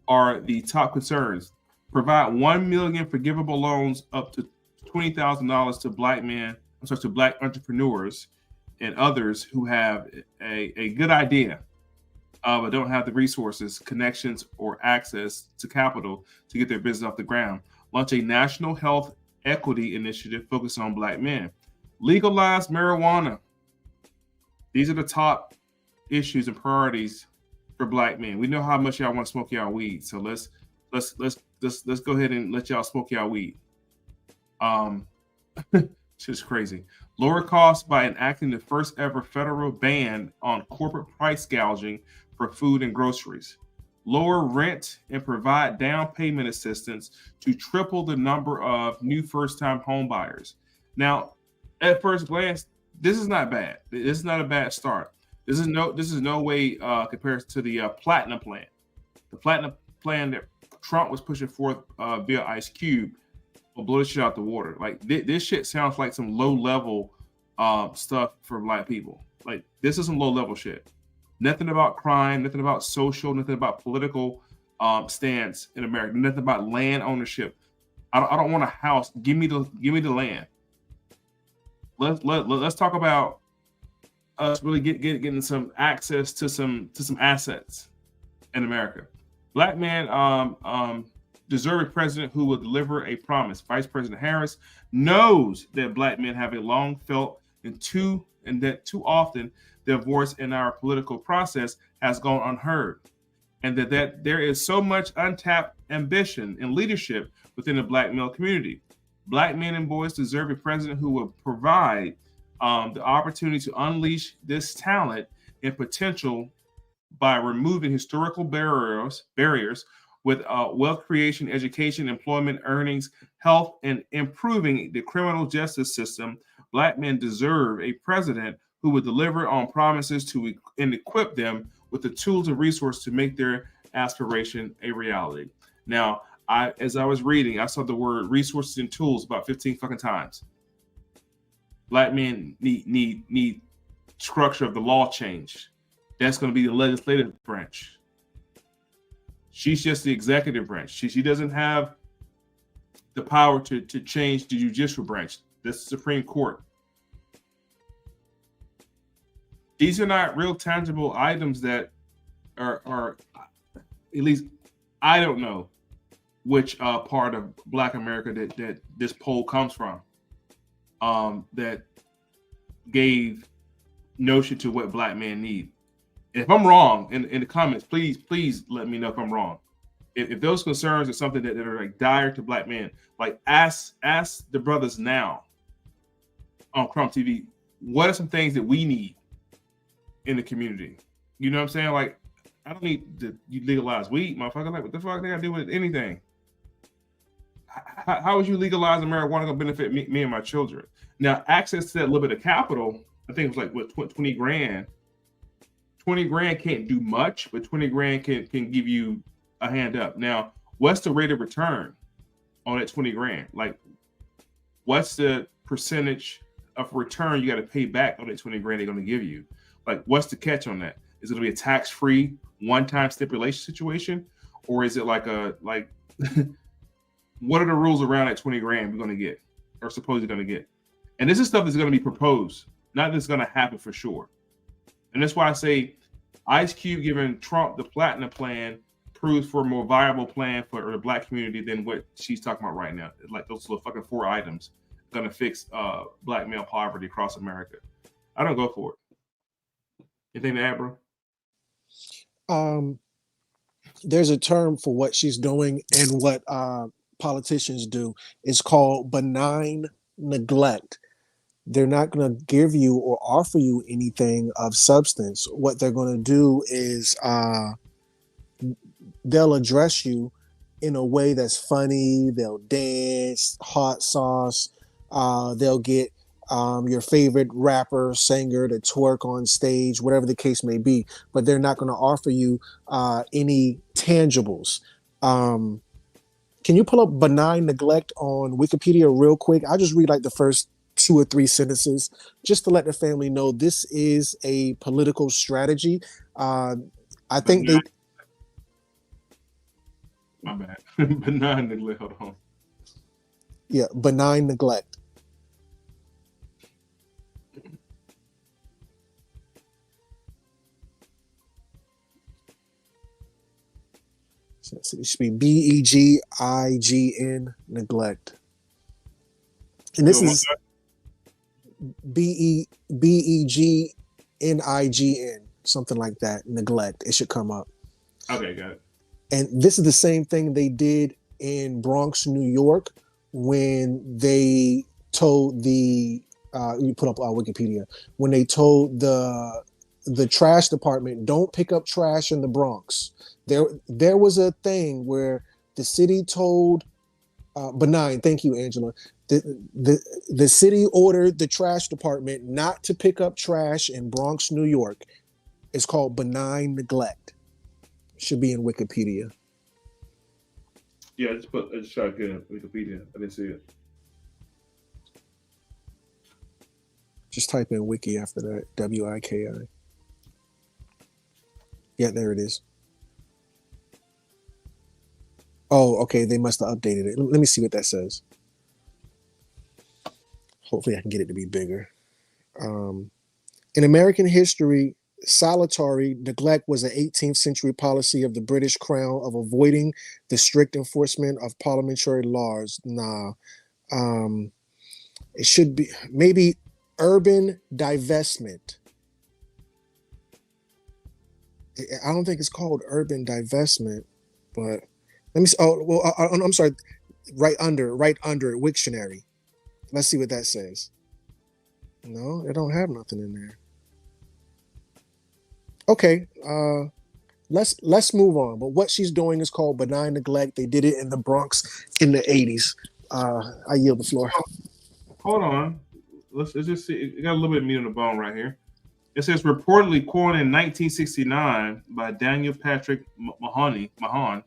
are the top concerns. Provide 1 million forgivable loans up to $20,000 to Black men, to Black entrepreneurs and others who have a good idea, but don't have the resources, connections, or access to capital to get their business off the ground. Launch a national health equity initiative focused on Black men. Legalize marijuana. These are the top issues and priorities for Black men. We know how much y'all want to smoke y'all weed, so let's go ahead and let y'all smoke y'all weed. Shit's crazy. Lower costs by enacting the first ever federal ban on corporate price gouging for food and groceries. Lower rent and provide down payment assistance to triple the number of new first-time home buyers. Now, at first glance, this is not bad. This is not a bad start. This is no way compared to the platinum plan. The platinum plan that Trump was pushing forth via Ice Cube will blow this shit out the water. Like this shit sounds like some low level stuff for Black people. Like, this is some low level shit. Nothing about crime, nothing about social, nothing about political stance in America, nothing about land ownership. I don't want a house. Give me the land. Let's talk about us really getting some access to some assets in America. Black men deserve a president who will deliver a promise. Vice President Harris knows that Black men have a long felt and that too often their voice in our political process has gone unheard, and that there is so much untapped ambition and leadership within the Black male community. Black men and boys deserve a president who will provide the opportunity to unleash this talent and potential by removing historical barriers with wealth creation, education, employment, earnings, health, and improving the criminal justice system. Black men deserve a president who would deliver on promises and equip them with the tools and resources to make their aspiration a reality. Now, as I was reading, I saw the word resources and tools about 15 fucking times. Black men need structure of the law change. That's going to be the legislative branch. She's just the executive branch. She doesn't have the power to change the judicial branch. This is the Supreme Court. These are not real tangible items that are at least I don't know which part of Black America that this poll comes from, that gave notion to what Black men need. If I'm wrong, in the comments, please let me know if I'm wrong. If those concerns are something that are like dire to Black men, like ask the brothers now on Crumb TV, what are some things that we need in the community? You know what I'm saying? Like, I don't need to legalize weed, motherfucker. Like, what the fuck they got to do with anything? How would you legalize marijuana going to benefit me and my children? Now, access to that little bit of capital, I think it was like, what, 20 grand? 20 grand can't do much, but 20 grand can give you a hand up. Now, what's the rate of return on that 20 grand? Like, what's the percentage of return you got to pay back on that 20 grand they're going to give you? Like, what's the catch on that? Is it going to be a tax-free, one-time stipulation situation? Or is it like what are the rules around that 20 grand we're going to get or supposedly going to get? And this is stuff that's going to be proposed, not that's going to happen for sure. And that's why I say Ice Cube giving Trump the platinum plan proves for a more viable plan for the Black community than what she's talking about right now. Like those little fucking 4 items going to fix Black male poverty across America. I don't go for it. You think that, bro? There's a term for what she's doing and what politicians do. It's called benign neglect. They're not going to give you or offer you anything of substance. What they're going to do is they'll address you in a way that's funny. They'll dance, hot sauce. They'll get your favorite rapper, singer to twerk on stage, whatever the case may be. But they're not going to offer you any tangibles. Can you pull up benign neglect on Wikipedia real quick? I'll just read like the first 2 or 3 sentences just to let the family know this is a political strategy. I think they... My bad. Benign neglect. Hold on. Yeah, benign neglect. So it should be BEGIGN neglect. And this is BEGNIGN, something like that. Neglect. It should come up. Okay, got it. And this is the same thing they did in Bronx, New York, when they told the you put up Wikipedia, when they told the trash department, don't pick up trash in the Bronx. There was a thing where the city told benign. Thank you, Angela. The city ordered the trash department not to pick up trash in Bronx, New York. It's called benign neglect. Should be in Wikipedia. Yeah, I just tried to get in Wikipedia. I didn't see it. Just type in wiki after that. WIKI. Yeah, there it is. Oh, okay. They must have updated it. Let me see what that says. Hopefully I can get it to be bigger. In American history, salutary neglect was an 18th century policy of the British Crown of avoiding the strict enforcement of parliamentary laws. It should be maybe urban divestment. I don't think it's called urban divestment, but let me see. Oh, well, I'm sorry. Right under Wiktionary. Let's see what that says. No, they don't have nothing in there. Okay, let's move on. But what she's doing is called benign neglect. They did it in the Bronx in the 80s. I yield the floor. Hold on. Let's just see. It got a little bit of meat on the bone right here. It says reportedly coined in 1969 by Daniel Patrick Mahon,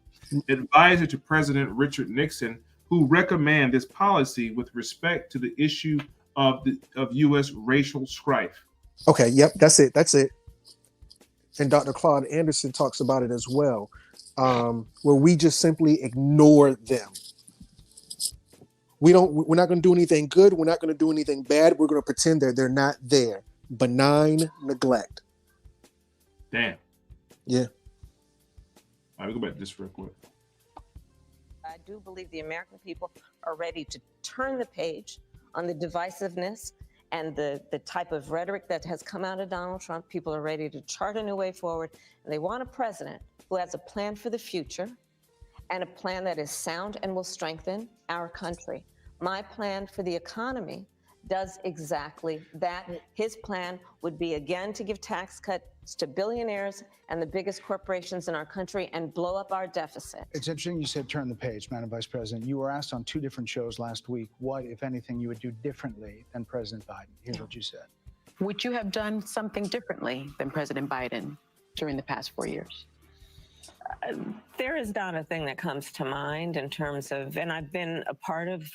advisor to President Richard Nixon, who recommend this policy with respect to the issue of U.S. racial strife. Okay, yep, that's it. That's it. And Dr. Claude Anderson talks about it as well, where we just simply ignore them. We're not going to do anything good. We're not going to do anything bad. We're going to pretend they're not there. Benign neglect. Damn. Yeah. All right, we go back to this real quick. I do believe the American people are ready to turn the page on the divisiveness and the type of rhetoric that has come out of Donald Trump. People are ready to chart a new way forward, and they want a president who has a plan for the future and a plan that is sound and will strengthen our country. My plan for the economy does exactly that. His plan would be, again, to give tax cuts to billionaires and the biggest corporations in our country and blow up our deficit. It's interesting you said turn the page, Madam Vice President. You were asked on 2 different shows last week what, if anything, you would do differently than President Biden. Here's what you said. Would you have done something differently than President Biden during the past 4 years? There is not a thing that comes to mind in terms of, and I've been a part of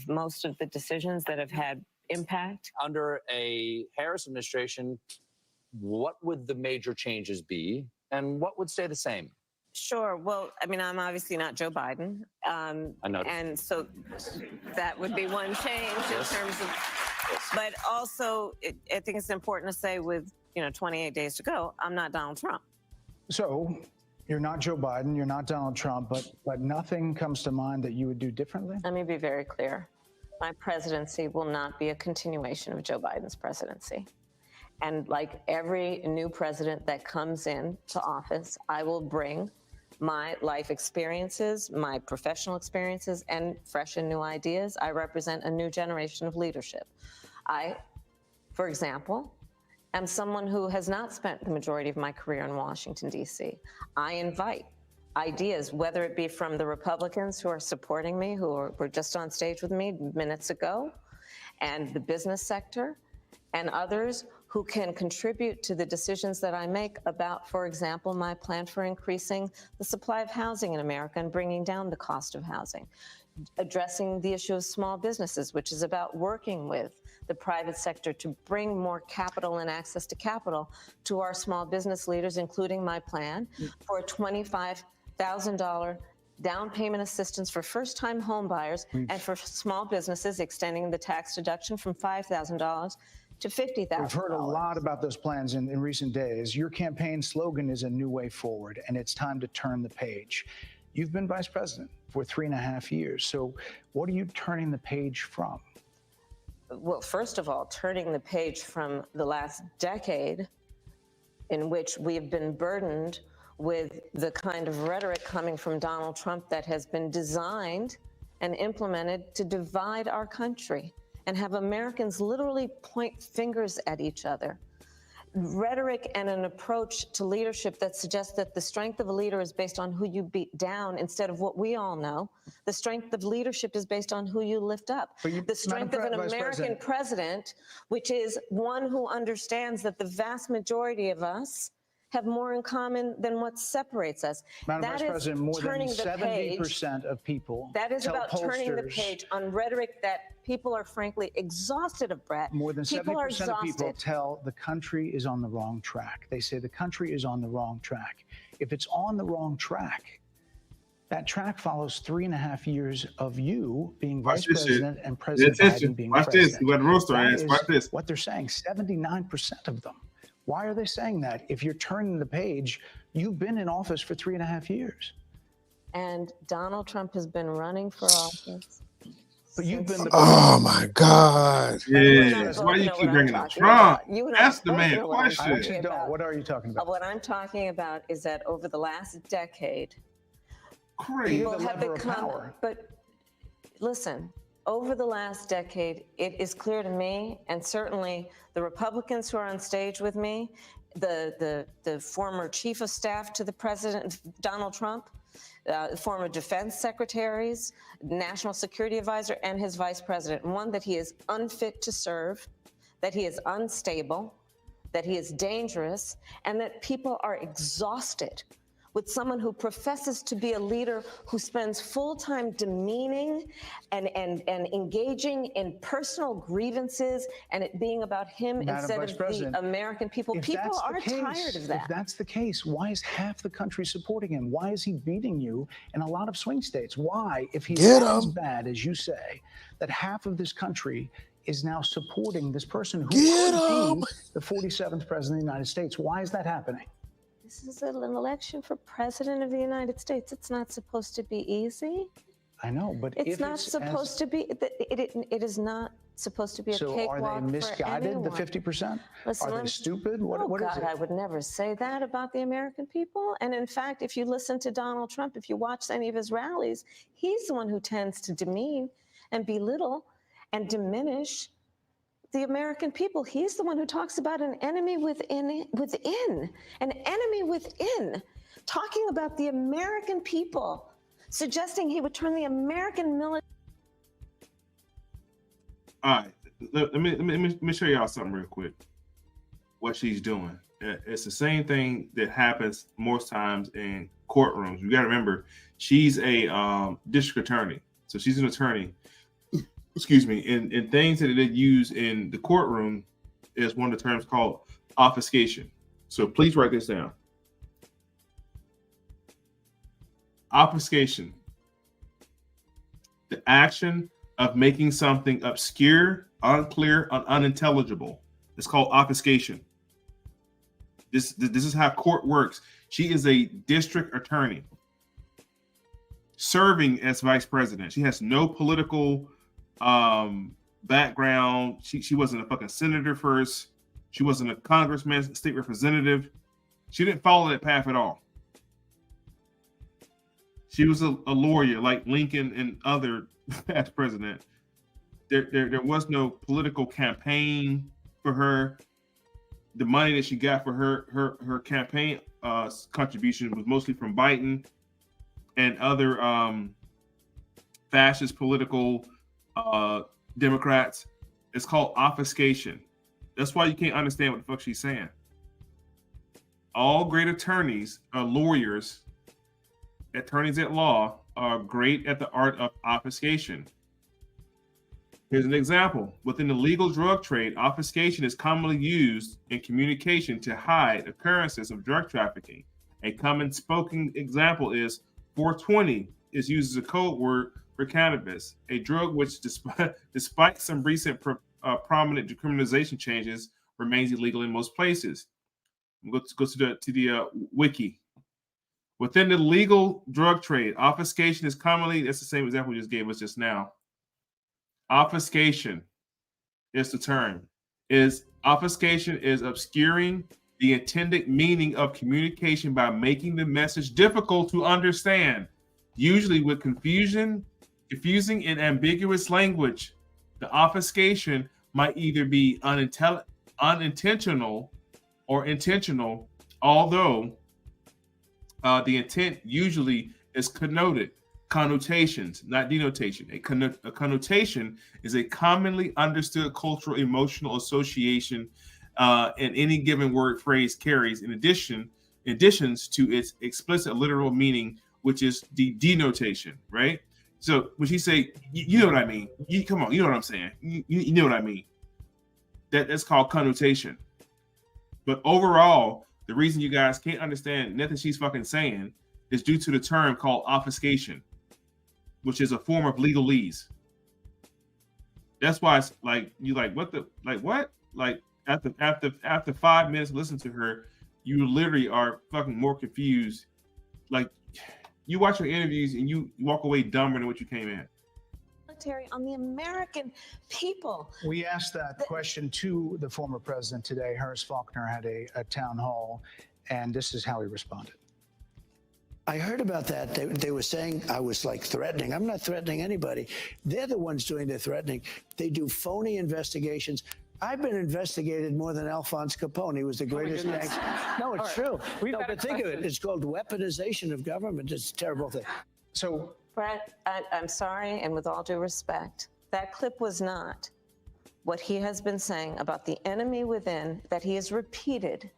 most of the decisions that have had impact. Under a Harris administration, what would the major changes be and what would stay the same? Sure. Well, I mean, I'm obviously not Joe Biden. I know. And so that would be one change in terms of, but also I think it's important to say with, 28 days to go, I'm not Donald Trump. So you're not Joe Biden, you're not Donald Trump, but nothing comes to mind that you would do differently? Let me be very clear. My presidency will not be a continuation of Joe Biden's presidency. And like every new president that comes into office, I will bring my life experiences, my professional experiences, and fresh and new ideas. I represent a new generation of leadership. I, for example, am someone who has not spent the majority of my career in Washington, D.C. I invite ideas, whether it be from the Republicans who are supporting me, who were just on stage with me minutes ago, and the business sector, and others who can contribute to the decisions that I make about, for example, my plan for increasing the supply of housing in America and bringing down the cost of housing, addressing the issue of small businesses, which is about working with the private sector to bring more capital and access to capital to our small business leaders, including my plan for a $25,000 down payment assistance for first-time home buyers and for small businesses, extending the tax deduction from $5,000 to $50,000. We've heard a lot about those plans in recent days. Your campaign slogan is a new way forward, and it's time to turn the page. You've been vice president for 3.5 years. So what are you turning the page from? Well, first of all, turning the page from the last decade in which we have been burdened with the kind of rhetoric coming from Donald Trump that has been designed and implemented to divide our country and have Americans literally point fingers at each other. Rhetoric and an approach to leadership that suggests that the strength of a leader is based on who you beat down instead of what we all know. The strength of leadership is based on who you lift up. The strength of an American president, which is one who understands that the vast majority of us have more in common than what separates us. Madam Vice President, more than 70% of people that is tell about turning the page on rhetoric that people are frankly exhausted of, Brett. More than 70% of people tell the country is on the wrong track. They say the country is on the wrong track. If it's on the wrong track, that track follows 3.5 years of you being vice president and President Biden being president. Watch this. You got roaster ass. Watch this. What they're saying, 79% of them. Why are they saying that? If you're turning the page, you've been in office for 3.5 years. And Donald Trump has been running for office. But you've been. Oh my God! Yes. Why do you keep bringing up Trump? Ask the man question. I actually don't. What are you talking about? What I'm talking about is that over the last decade, people have become. But listen, over the last decade, it is clear to me, and certainly the Republicans who are on stage with me, the former chief of staff to the president, Donald Trump, former defense secretaries, national security advisor, and his vice president. One, that he is unfit to serve, that he is unstable, that he is dangerous, and that people are exhausted with someone who professes to be a leader who spends full time demeaning and engaging in personal grievances and it being about him instead of the American people. People are tired of that. If that's the case, why is half the country supporting him? Why is he beating you in a lot of swing states? Why, if he's as bad as you say, that half of this country is now supporting this person who could be the 47th president of the United States? Why is that happening? This is an election for president of the United States. It's not supposed to be easy. I know, but it's not supposed to be. It is not supposed to be a cakewalk for anyone. So are they misguided, the 50%? Listen, are they stupid? What is God, it? I would never say that about the American people. And in fact, if you listen to Donald Trump, if you watch any of his rallies, he's the one who tends to demean and belittle and diminish the American people. He's the one who talks about an enemy within, an enemy within, talking about the American people, suggesting he would turn the American military. All right, let me show y'all something real quick. What she's doing. It's the same thing that happens most times in courtrooms. You got to remember, she's a district attorney, so she's an attorney. Excuse me, and things that they use in the courtroom is one of the terms called obfuscation. So please write this down. Obfuscation. The action of making something obscure, unclear, and unintelligible. It's called obfuscation. This is how court works. She is a district attorney serving as vice president. She has no political background. She wasn't a fucking senator first. She wasn't a congressman, state representative. She didn't follow that path at all. She was a lawyer like Lincoln and other past president. There was no political campaign for her. The money that she got for her campaign contribution was mostly from Biden and other fascist political Democrats. It's called obfuscation. That's why you can't understand what the fuck she's saying. All great attorneys are lawyers. Attorneys at law are great at the art of obfuscation. Here's an example. Within the legal drug trade, obfuscation is commonly used in communication to hide occurrences of drug trafficking. A common spoken example is 420 is used as a code word for cannabis, a drug which, despite some recent prominent decriminalization changes, remains illegal in most places. Go to the wiki. Within the legal drug trade, obfuscation is commonly, that's the same example we just gave us just now. Obfuscation is the term. Obfuscation is obscuring the intended meaning of communication by making the message difficult to understand, usually with confusing and ambiguous language. The obfuscation might either be unintentional or intentional, although the intent usually is connotations, not denotation. A connotation is a commonly understood cultural emotional association in any given word phrase carries in additions to its explicit literal meaning, which is the denotation, right? So when she say, you know what I mean? Come on, you know what I'm saying? You know what I mean? That's called connotation. But overall, the reason you guys can't understand nothing she's fucking saying is due to the term called obfuscation, which is a form of legalese. That's why it's like you what? Like after 5 minutes listen to her, you literally are fucking more confused. Like you watch her interviews and you walk away dumber than what you came in. On the American people. We asked that question to the former president today. Harris Faulkner had a town hall, and this is how he responded. I heard about that. They were saying I was like threatening. I'm not threatening anybody. They're the ones doing the threatening. They do phony investigations. I've been investigated more than Alphonse Capone. He was the greatest gangster. No, it's true. No, but think of it. It's called weaponization of government. It's a terrible thing. So, Brett, I'm sorry, and with all due respect, that clip was not what he has been saying about the enemy within that he has repeated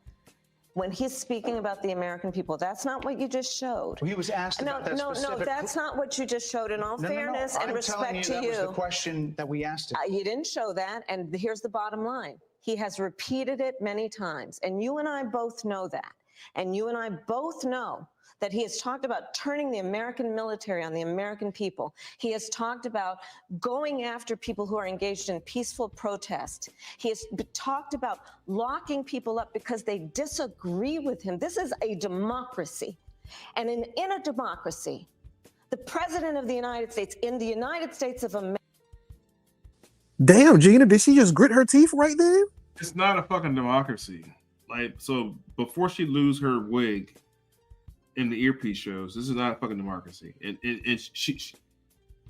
when he's speaking about the American people. That's not what you just showed. Well, he was asked about that specific... No, that's not what you just showed. In all fairness and respect to you. That was the question that we asked him. You didn't show that, and here's the bottom line. He has repeated it many times, and you and I both know that. And you and I both know that he has talked about turning the American military on the American people. He has talked about going after people who are engaged in peaceful protest. He has talked about locking people up because they disagree with him. This is a democracy. And in a democracy, the president of the United States, in the United States of America. Damn, Gina, did she just grit her teeth right there? It's not a fucking democracy. Like, so before she lose her wig in the earpiece shows, this is not a fucking democracy. And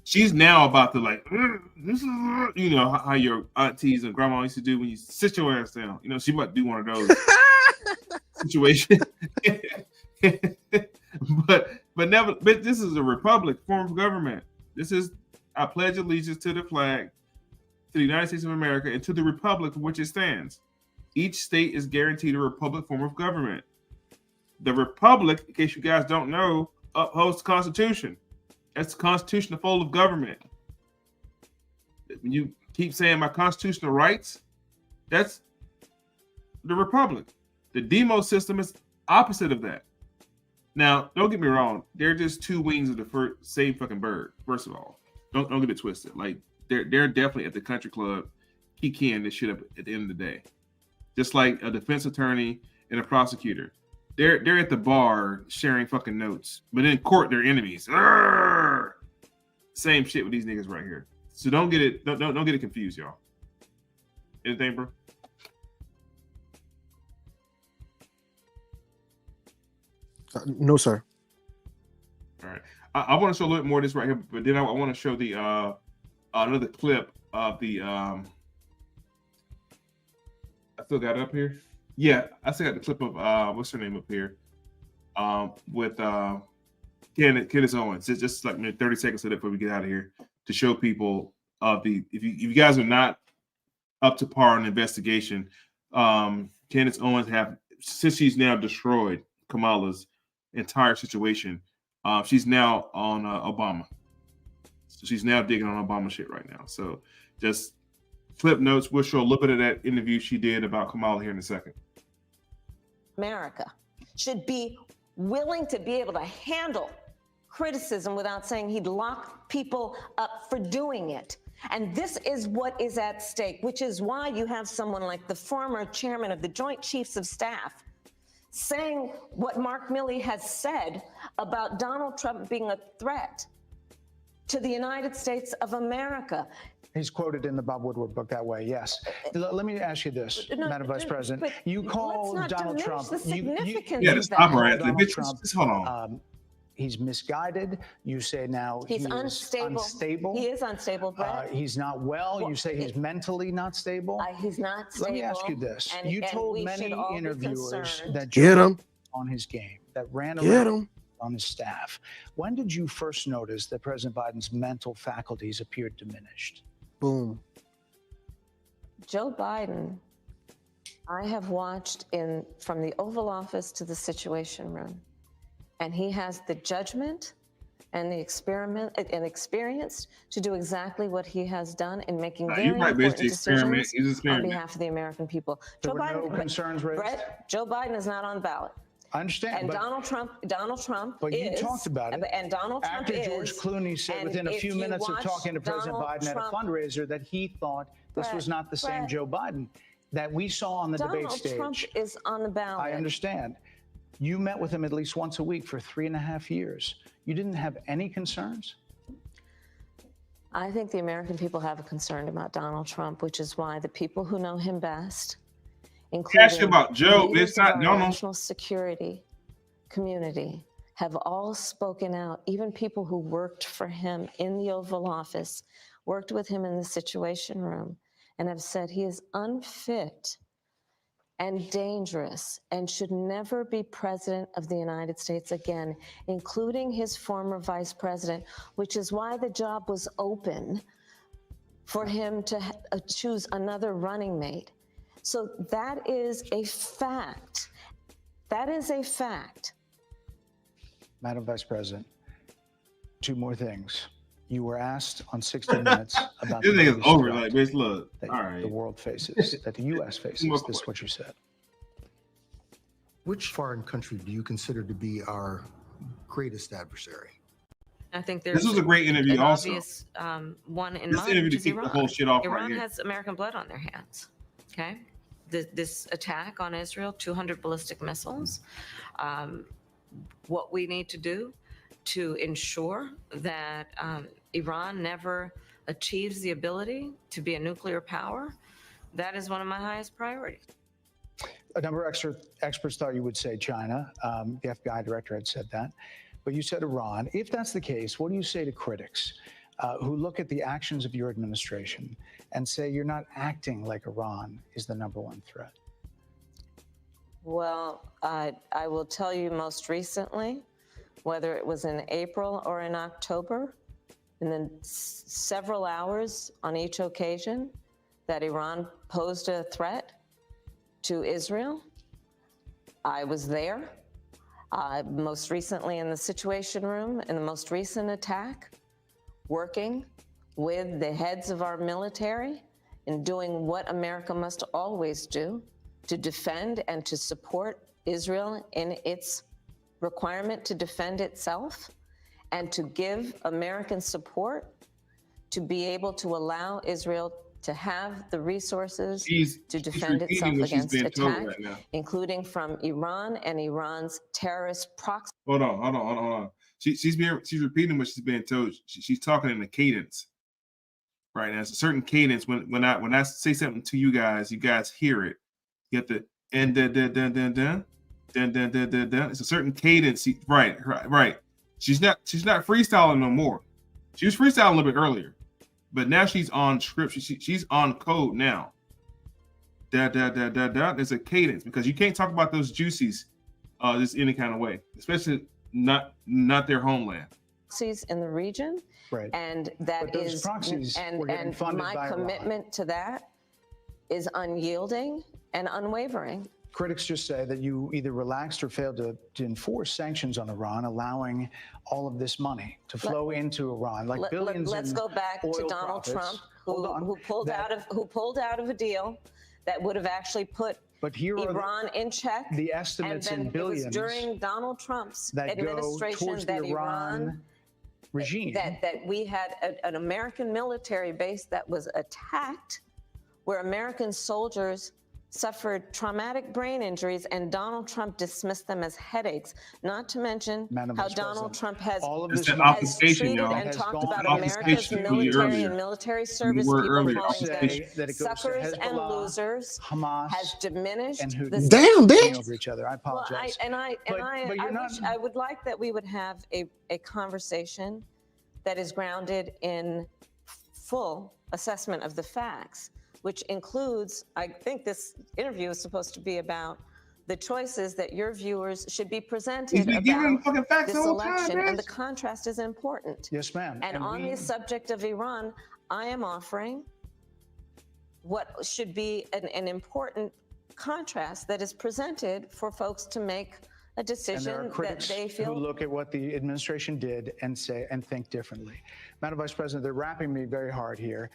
she's now about to like, this is, you know, how your aunties and grandma used to do when you sit your ass down. You know, she might do one of those situations. but this is a republic, form of government. This is, I pledge allegiance to the flag, to the United States of America, and to the republic for which it stands. Each state is guaranteed a republic form of government. The republic, in case you guys don't know, upholds the Constitution. That's the constitutional fold of government. When you keep saying my constitutional rights, that's the republic. The demo system is opposite of that. Now, don't get me wrong. They're just two wings of the same fucking bird. First of all, don't get it twisted. Like they're definitely at the country club, keying this shit up at the end of the day. Just like a defense attorney and a prosecutor. They're at the bar sharing fucking notes, but in court they're enemies. Arrgh! Same shit with these niggas right here. So don't get it confused, y'all. Anything, bro? No, sir. All right. I want to show a little bit more of this right here, but then I want to show the another clip of the I still got it up here. Yeah, I still got the clip of what's her name up here? With Candace Owens. Just like maybe 30 seconds of it before we get out of here to show people of the if you guys are not up to par on the investigation, Candace Owens since she's now destroyed Kamala's entire situation, she's now on Obama. So she's now digging on Obama shit right now. So just clip notes. We'll show a little bit of that interview she did about Kamala here in a second. America should be willing to be able to handle criticism without saying he'd lock people up for doing it. And this is what is at stake, which is why you have someone like the former chairman of the Joint Chiefs of Staff saying what Mark Milley has said about Donald Trump being a threat to the United States of America. He's quoted in the Bob Woodward book that way, yes. Let me ask you this, Madam Vice President. You call Donald Trump... Stop right there. Just hold on. He's misguided. You say now he's unstable. He is unstable, Brett. He's not well. You say he's mentally not stable. He's not stable. Let me ask you this. You told many interviewers that get him on his game, that ran around on his staff. When did you first notice that President Biden's mental faculties appeared diminished? Boom. Joe Biden, I have watched from the Oval Office to the Situation Room, and he has the judgment and the experience to do exactly what he has done in making very important decisions on behalf of the American people. There were no concerns raised? Brett, Joe Biden is not on the ballot. I understand. And Donald Trump but is. You talked about it. And Donald Trump After George Clooney said within a few minutes of talking to President Biden at a fundraiser that he thought this was not the same Joe Biden that we saw on the debate stage. Donald Trump is on the ballot. I understand. You met with him at least once a week for 3.5 years. You didn't have any concerns? I think the American people have a concern about Donald Trump, which is why the people who know him best, including about Joe, it's not the national security community, have all spoken out. Even people who worked for him in the Oval Office, worked with him in the Situation Room, and have said he is unfit and dangerous and should never be president of the United States again, including his former vice president, which is why the job was open for him to choose another running mate. So that is a fact. That is a fact. Madam Vice President, two more things. You were asked on 60 Minutes about This the nigga's biggest over. threat Like, bitch, look. that All right. the world faces, that the U.S. faces. More This is what you said. Which foreign country do you consider to be our greatest adversary? I think there's This was a great interview an also. obvious one in This mind, interview which to is keep the Iran. whole shit off right Iran here. has American blood on their hands. Okay, this attack on Israel, 200 ballistic missiles. What we need to do to ensure that Iran never achieves the ability to be a nuclear power, that is one of my highest priorities. A number of experts thought you would say China. The FBI director had said that. But you said Iran. If that's the case, what do you say to critics who look at the actions of your administration and say you're not acting like Iran is the number one threat? Well, I will tell you most recently, whether it was in April or in October, and then several hours on each occasion that Iran posed a threat to Israel, I was there. Most recently in the Situation Room, in the most recent attack, working with the heads of our military and doing what America must always do to defend and to support Israel in its requirement to defend itself and to give American support to be able to allow Israel to have the resources to defend itself against attack, including from Iran and Iran's terrorist proxy. Hold on. She's repeating what she's being told. She's talking in a cadence. Right now, it's a certain cadence. When I say something to you guys hear it. You have to and then. It's a certain cadence. Right. She's not freestyling no more. She was freestyling a little bit earlier, but now she's on script. She's on code now. There's a cadence because you can't talk about those juicies this any kind of way, especially not their homeland. Proxies in the region, right? And that is and my commitment to that is unyielding and unwavering. Critics just say that you either relaxed or failed to enforce sanctions on Iran, allowing all of this money to flow into Iran, like billions. Let's go back to Donald Trump, who pulled out of a deal that would have actually put Iran in check. The estimates in billions. It was during Donald Trump's that administration that Iran regime that we had an American military base that was attacked, where American soldiers suffered traumatic brain injuries, and Donald Trump dismissed them as headaches, not to mention how Donald Trump has treated and talked about America's military and military service people, calling them suckers and losers, has diminished the damn bitch over each other. I apologize. Well, I would like that we would have a conversation that is grounded in full assessment of the facts, which includes, I think this interview is supposed to be about the choices that your viewers should be presented about this election, and the contrast is important. Yes, ma'am. And on the subject of Iran, I am offering what should be an important contrast that is presented for folks to make a decision that they feel. Who look at what the administration did and say and think differently. Madam Vice President, they're wrapping me very hard here.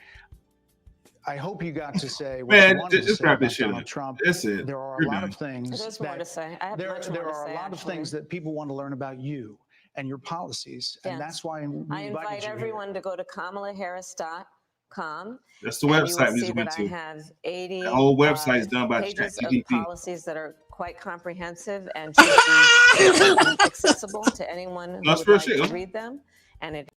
I hope you got to say what you wanted to say about Donald Trump. That's it. There are a lot of things. There's more to say. I have much more to say. There are a lot of things that people want to learn about you and your policies, and that's why I invite everyone to go to KamalaHarris.com. That's the website we went to. I have 80 the whole website is done by pages ChatGPT. of policies that are quite comprehensive and should be accessible to anyone who would like to read them. And it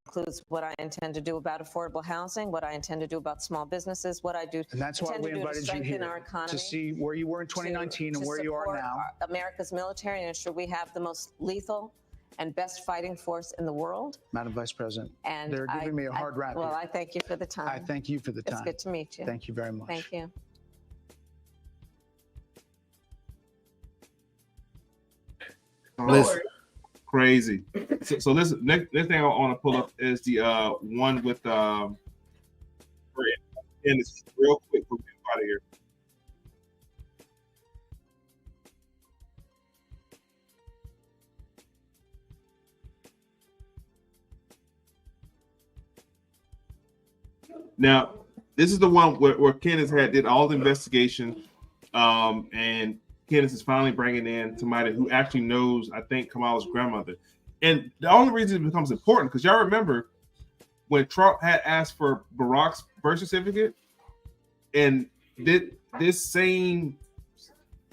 includes what I intend to do about affordable housing, what I intend to do about small businesses, what I do. And that's why we invited you here to see where you were in 2019 and where you are now. America's military and ensure we have the most lethal and best fighting force in the world. Madam Vice President, and they're giving me a hard rap. Well, I thank you for the time. I thank you for the time. It's good to meet you. Thank you very much. Thank you. Listen. Crazy. So listen, next thing I want to pull up is the one with and it's real quick. We'll get out of here. Now, this is the one where Candace did all the investigation, and Candace is finally bringing in somebody who actually knows, I think, Kamala's grandmother. And the only reason it becomes important, because y'all remember when Trump had asked for Barack's birth certificate, and this same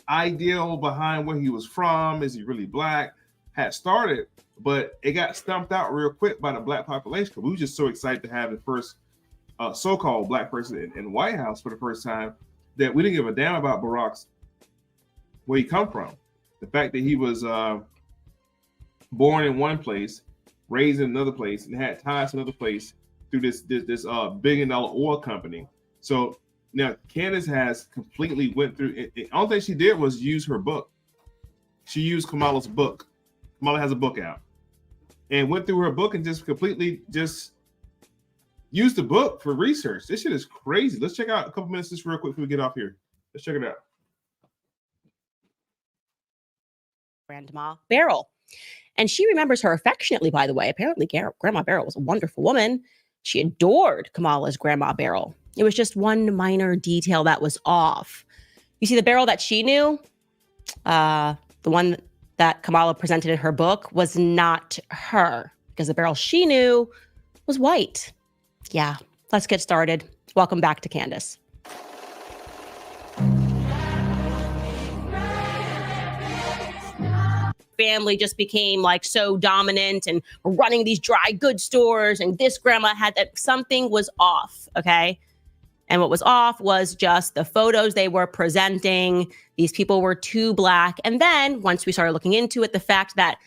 ideal behind where he was from, is he really black, had started, but it got stumped out real quick by the black population because we were just so excited to have the first so-called black person in the White House for the first time that we didn't give a damn about Barack's where he come from. The fact that he was born in one place, raised in another place, and had ties to another place through this $1 billion oil company. So now Candace has completely went through it. The only thing she did was use her book. She used Kamala's book. Kamala has a book out, and went through her book and just completely just used the book for research. This shit is crazy. Let's check out a couple minutes just real quick before we get off here. Let's check it out. Grandma Beryl. And she remembers her affectionately, by the way. Apparently, Grandma Beryl was a wonderful woman. She adored Kamala's Grandma Beryl. It was just one minor detail that was off. You see, the Beryl that she knew, the one that Kamala presented in her book, was not her, because the Beryl she knew was white. Yeah, let's get started. Welcome back to Candace. Family just became like so dominant and running these dry goods stores, and this grandma had that. Something was off, okay? And what was off was just the photos they were presenting. These people were too black. And then once we started looking into it, the fact that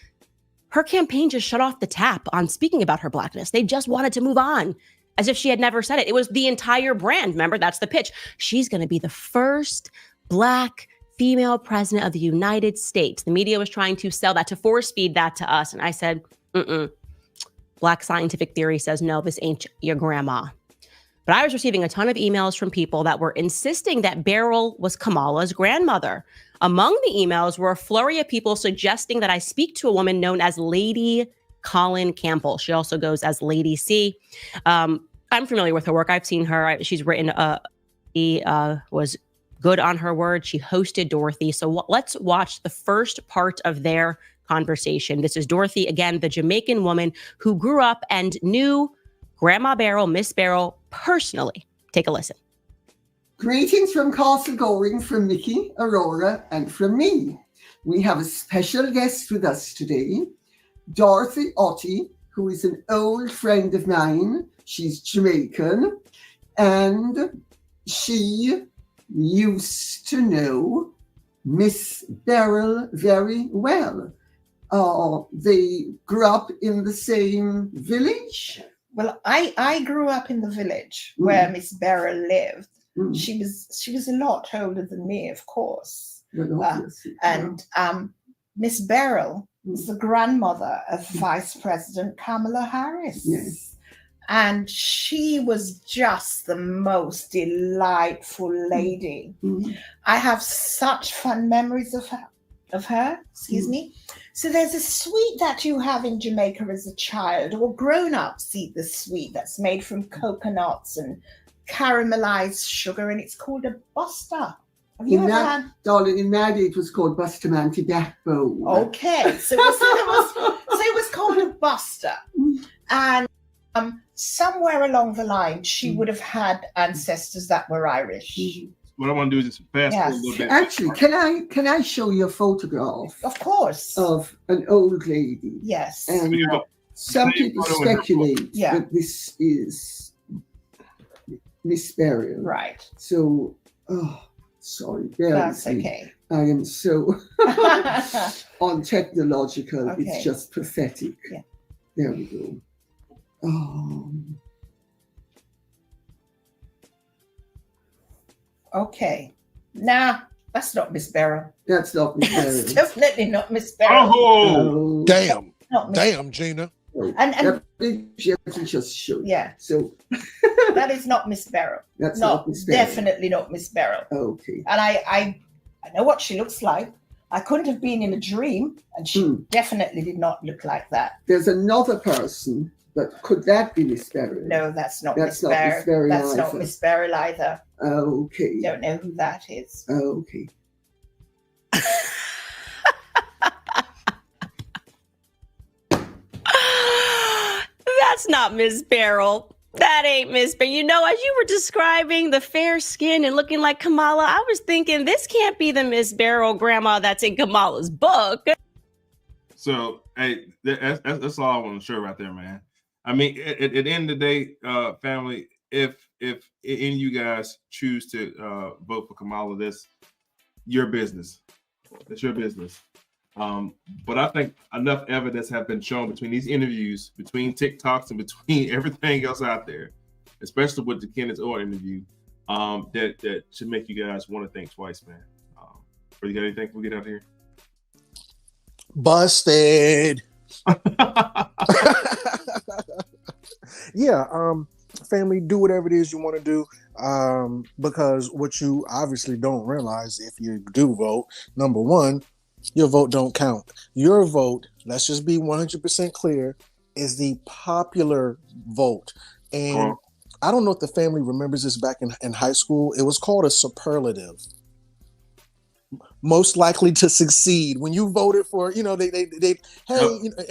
her campaign just shut off the tap on speaking about her blackness. They just wanted to move on as if she had never said it. It was the entire brand. Remember, that's the pitch. She's going to be the first black female president of the United States. The media was trying to sell that, to force feed that to us. And I said, Black scientific theory says, no, this ain't your grandma. But I was receiving a ton of emails from people that were insisting that Beryl was Kamala's grandmother. Among the emails were a flurry of people suggesting that I speak to a woman known as Lady Colin Campbell. She also goes as Lady C. I'm familiar with her work. I've seen her. She's written, she was good on her word. She hosted Dorothy. So let's watch the first part of their conversation. This is Dorothy, again, the Jamaican woman who grew up and knew Grandma Beryl, Miss Beryl, personally. Take a listen. Greetings from Castle Goring, from Mickey, Aurora, and from me. We have a special guest with us today, Dorothy Otti, who is an old friend of mine. She's Jamaican, and she used to know Miss Beryl very well. They grew up in the same village. Well, I grew up in the village where Miss Beryl lived. She was a lot older than me, of course. And Miss Beryl was the grandmother of Vice President Kamala Harris. Yes. And she was just the most delightful lady. I have such fond memories of her. Excuse me. So there's a sweet that you have in Jamaica as a child, or grown-ups eat the sweet that's made from coconuts and caramelized sugar, and it's called a buster. Have you ever had? Darling, in my day it was called Bustamante Backbone. Okay, so it was called a buster. And somewhere along the line, she would have had ancestors that were Irish. What I want to do is just fast forward a little bit. Actually, can I show you a photograph? Of course. Of an old lady. Yes. And some people speculate that this is Miss Beryl. Right. So, sorry. That's okay. I am so untechnological. Okay. It's just pathetic. Yeah. There we go. Okay. Nah, that's not Miss Beryl. That's not Miss Beryl. That's definitely not Miss Beryl. Oh, damn. Damn, Gina. And just show. Yeah. So that is not Miss Beryl. That's not Miss Beryl. Definitely not Miss Beryl. Okay. And I know what she looks like. I couldn't have been in a dream, and she definitely did not look like that. There's another person But could that be Miss Beryl? No, that's not That's Miss not Miss Beryl That's not either. Miss Beryl either. Okay. Don't know who that is. Okay. That's not Miss Beryl. That ain't Miss Beryl. You know, as you were describing the fair skin and looking like Kamala, I was thinking this can't be the Miss Beryl grandma that's in Kamala's book. So, hey, that's all I want to share right there, man. I mean, at the end of the day, family, if any of you guys choose to vote for Kamala, that's your business. That's your business. But I think enough evidence have been shown between these interviews, between TikToks, and between everything else out there, especially with the Kenneth Orr interview, that should make you guys want to think twice, man. Or you got anything before we get out of here? Busted. Yeah, family, do whatever it is you want to do, because what you obviously don't realize if you do vote, number one, your vote don't count. Your vote, let's just be 100% clear, is the popular vote. And I don't know if the family remembers this back in high school. It was called a superlative. Most likely to succeed. When you voted for, you know, they hey, you know,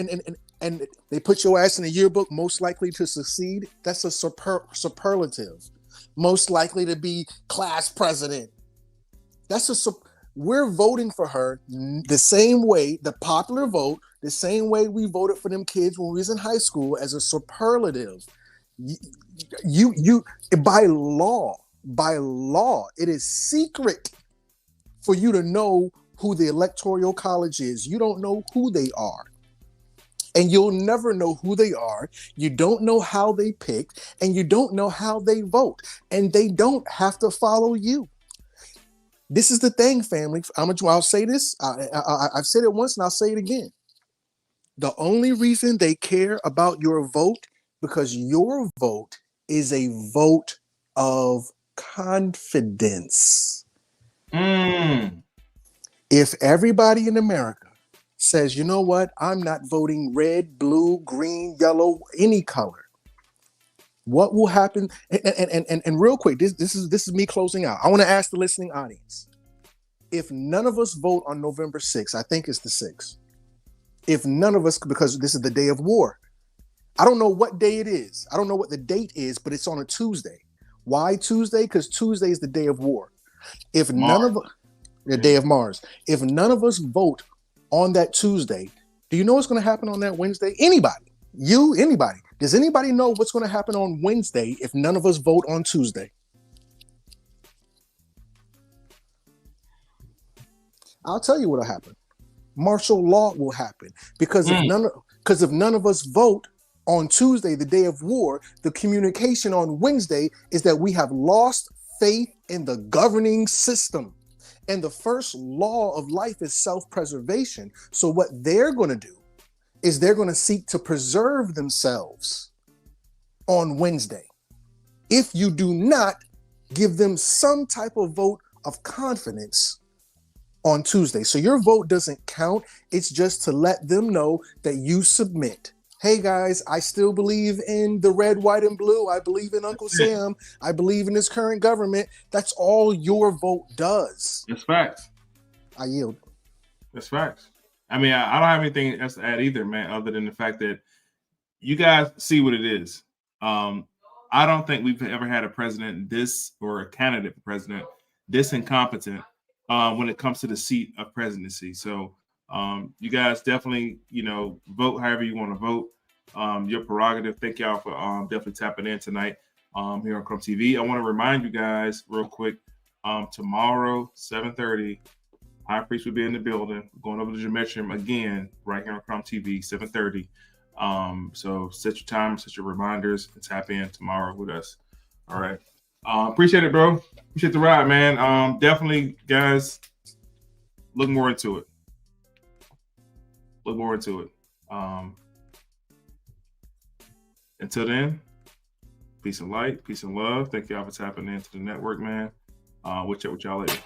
and they put your ass in a yearbook, most likely to succeed. That's a superlative. Most likely to be class president. We're voting for her the same way, the popular vote, the same way we voted for them kids when we was in high school as a superlative. You by law, it is secret for you to know who the Electoral College is. You don't know who they are. And you'll never know who they are. You don't know how they picked, and you don't know how they vote. And they don't have to follow you. This is the thing, family. I'll say this. I've said it once and I'll say it again. The only reason they care about your vote, because your vote is a vote of confidence. If everybody in America says, you know what, I'm not voting red, blue, green, yellow, any color, what will happen? And real quick, this is me closing out. I want to ask the listening audience. If none of us vote on November 6th, I think it's the 6th. If none of us, because this is the day of war. I don't know what day it is. I don't know what the date is, but it's on a Tuesday. Why Tuesday? Because Tuesday is the day of war. If none of the day of Mars. If none of us vote on that Tuesday, do you know what's going to happen on that Wednesday? Anybody? You? Anybody? Does anybody know what's going to happen on Wednesday if none of us vote on Tuesday? I'll tell you what'll happen. Martial law will happen because if none of us vote on Tuesday, the day of war, the communication on Wednesday is that we have lost faith in the governing system. And the first law of life is self-preservation. So what they're going to do is they're going to seek to preserve themselves on Wednesday. If you do not give them some type of vote of confidence on Tuesday. So your vote doesn't count. It's just to let them know that you submit. Hey guys, I still believe in the red, white, and blue. I believe in Uncle Sam. I believe in this current government. That's all your vote does. That's facts. I yield. That's facts. I mean, I don't have anything else to add either, man, other than the fact that you guys see what it is. I don't think we've ever had a president this, or a candidate for president this incompetent when it comes to the seat of presidency. So you guys definitely, vote however you want to vote. Your prerogative. Thank y'all for definitely tapping in tonight here on Crumb TV. I want to remind you guys real quick, tomorrow, 7:30, High Priest will be in the building. We're going over to Geometrium again, right here on Crumb TV, 7:30. So set your time, set your reminders, and tap in tomorrow with us. All right. Appreciate it, bro. Appreciate the ride, man. Definitely, guys, look more into it. Look more into it. Until then, peace and light, peace and love. Thank y'all for tapping into the network, man. We'll chat with y'all later.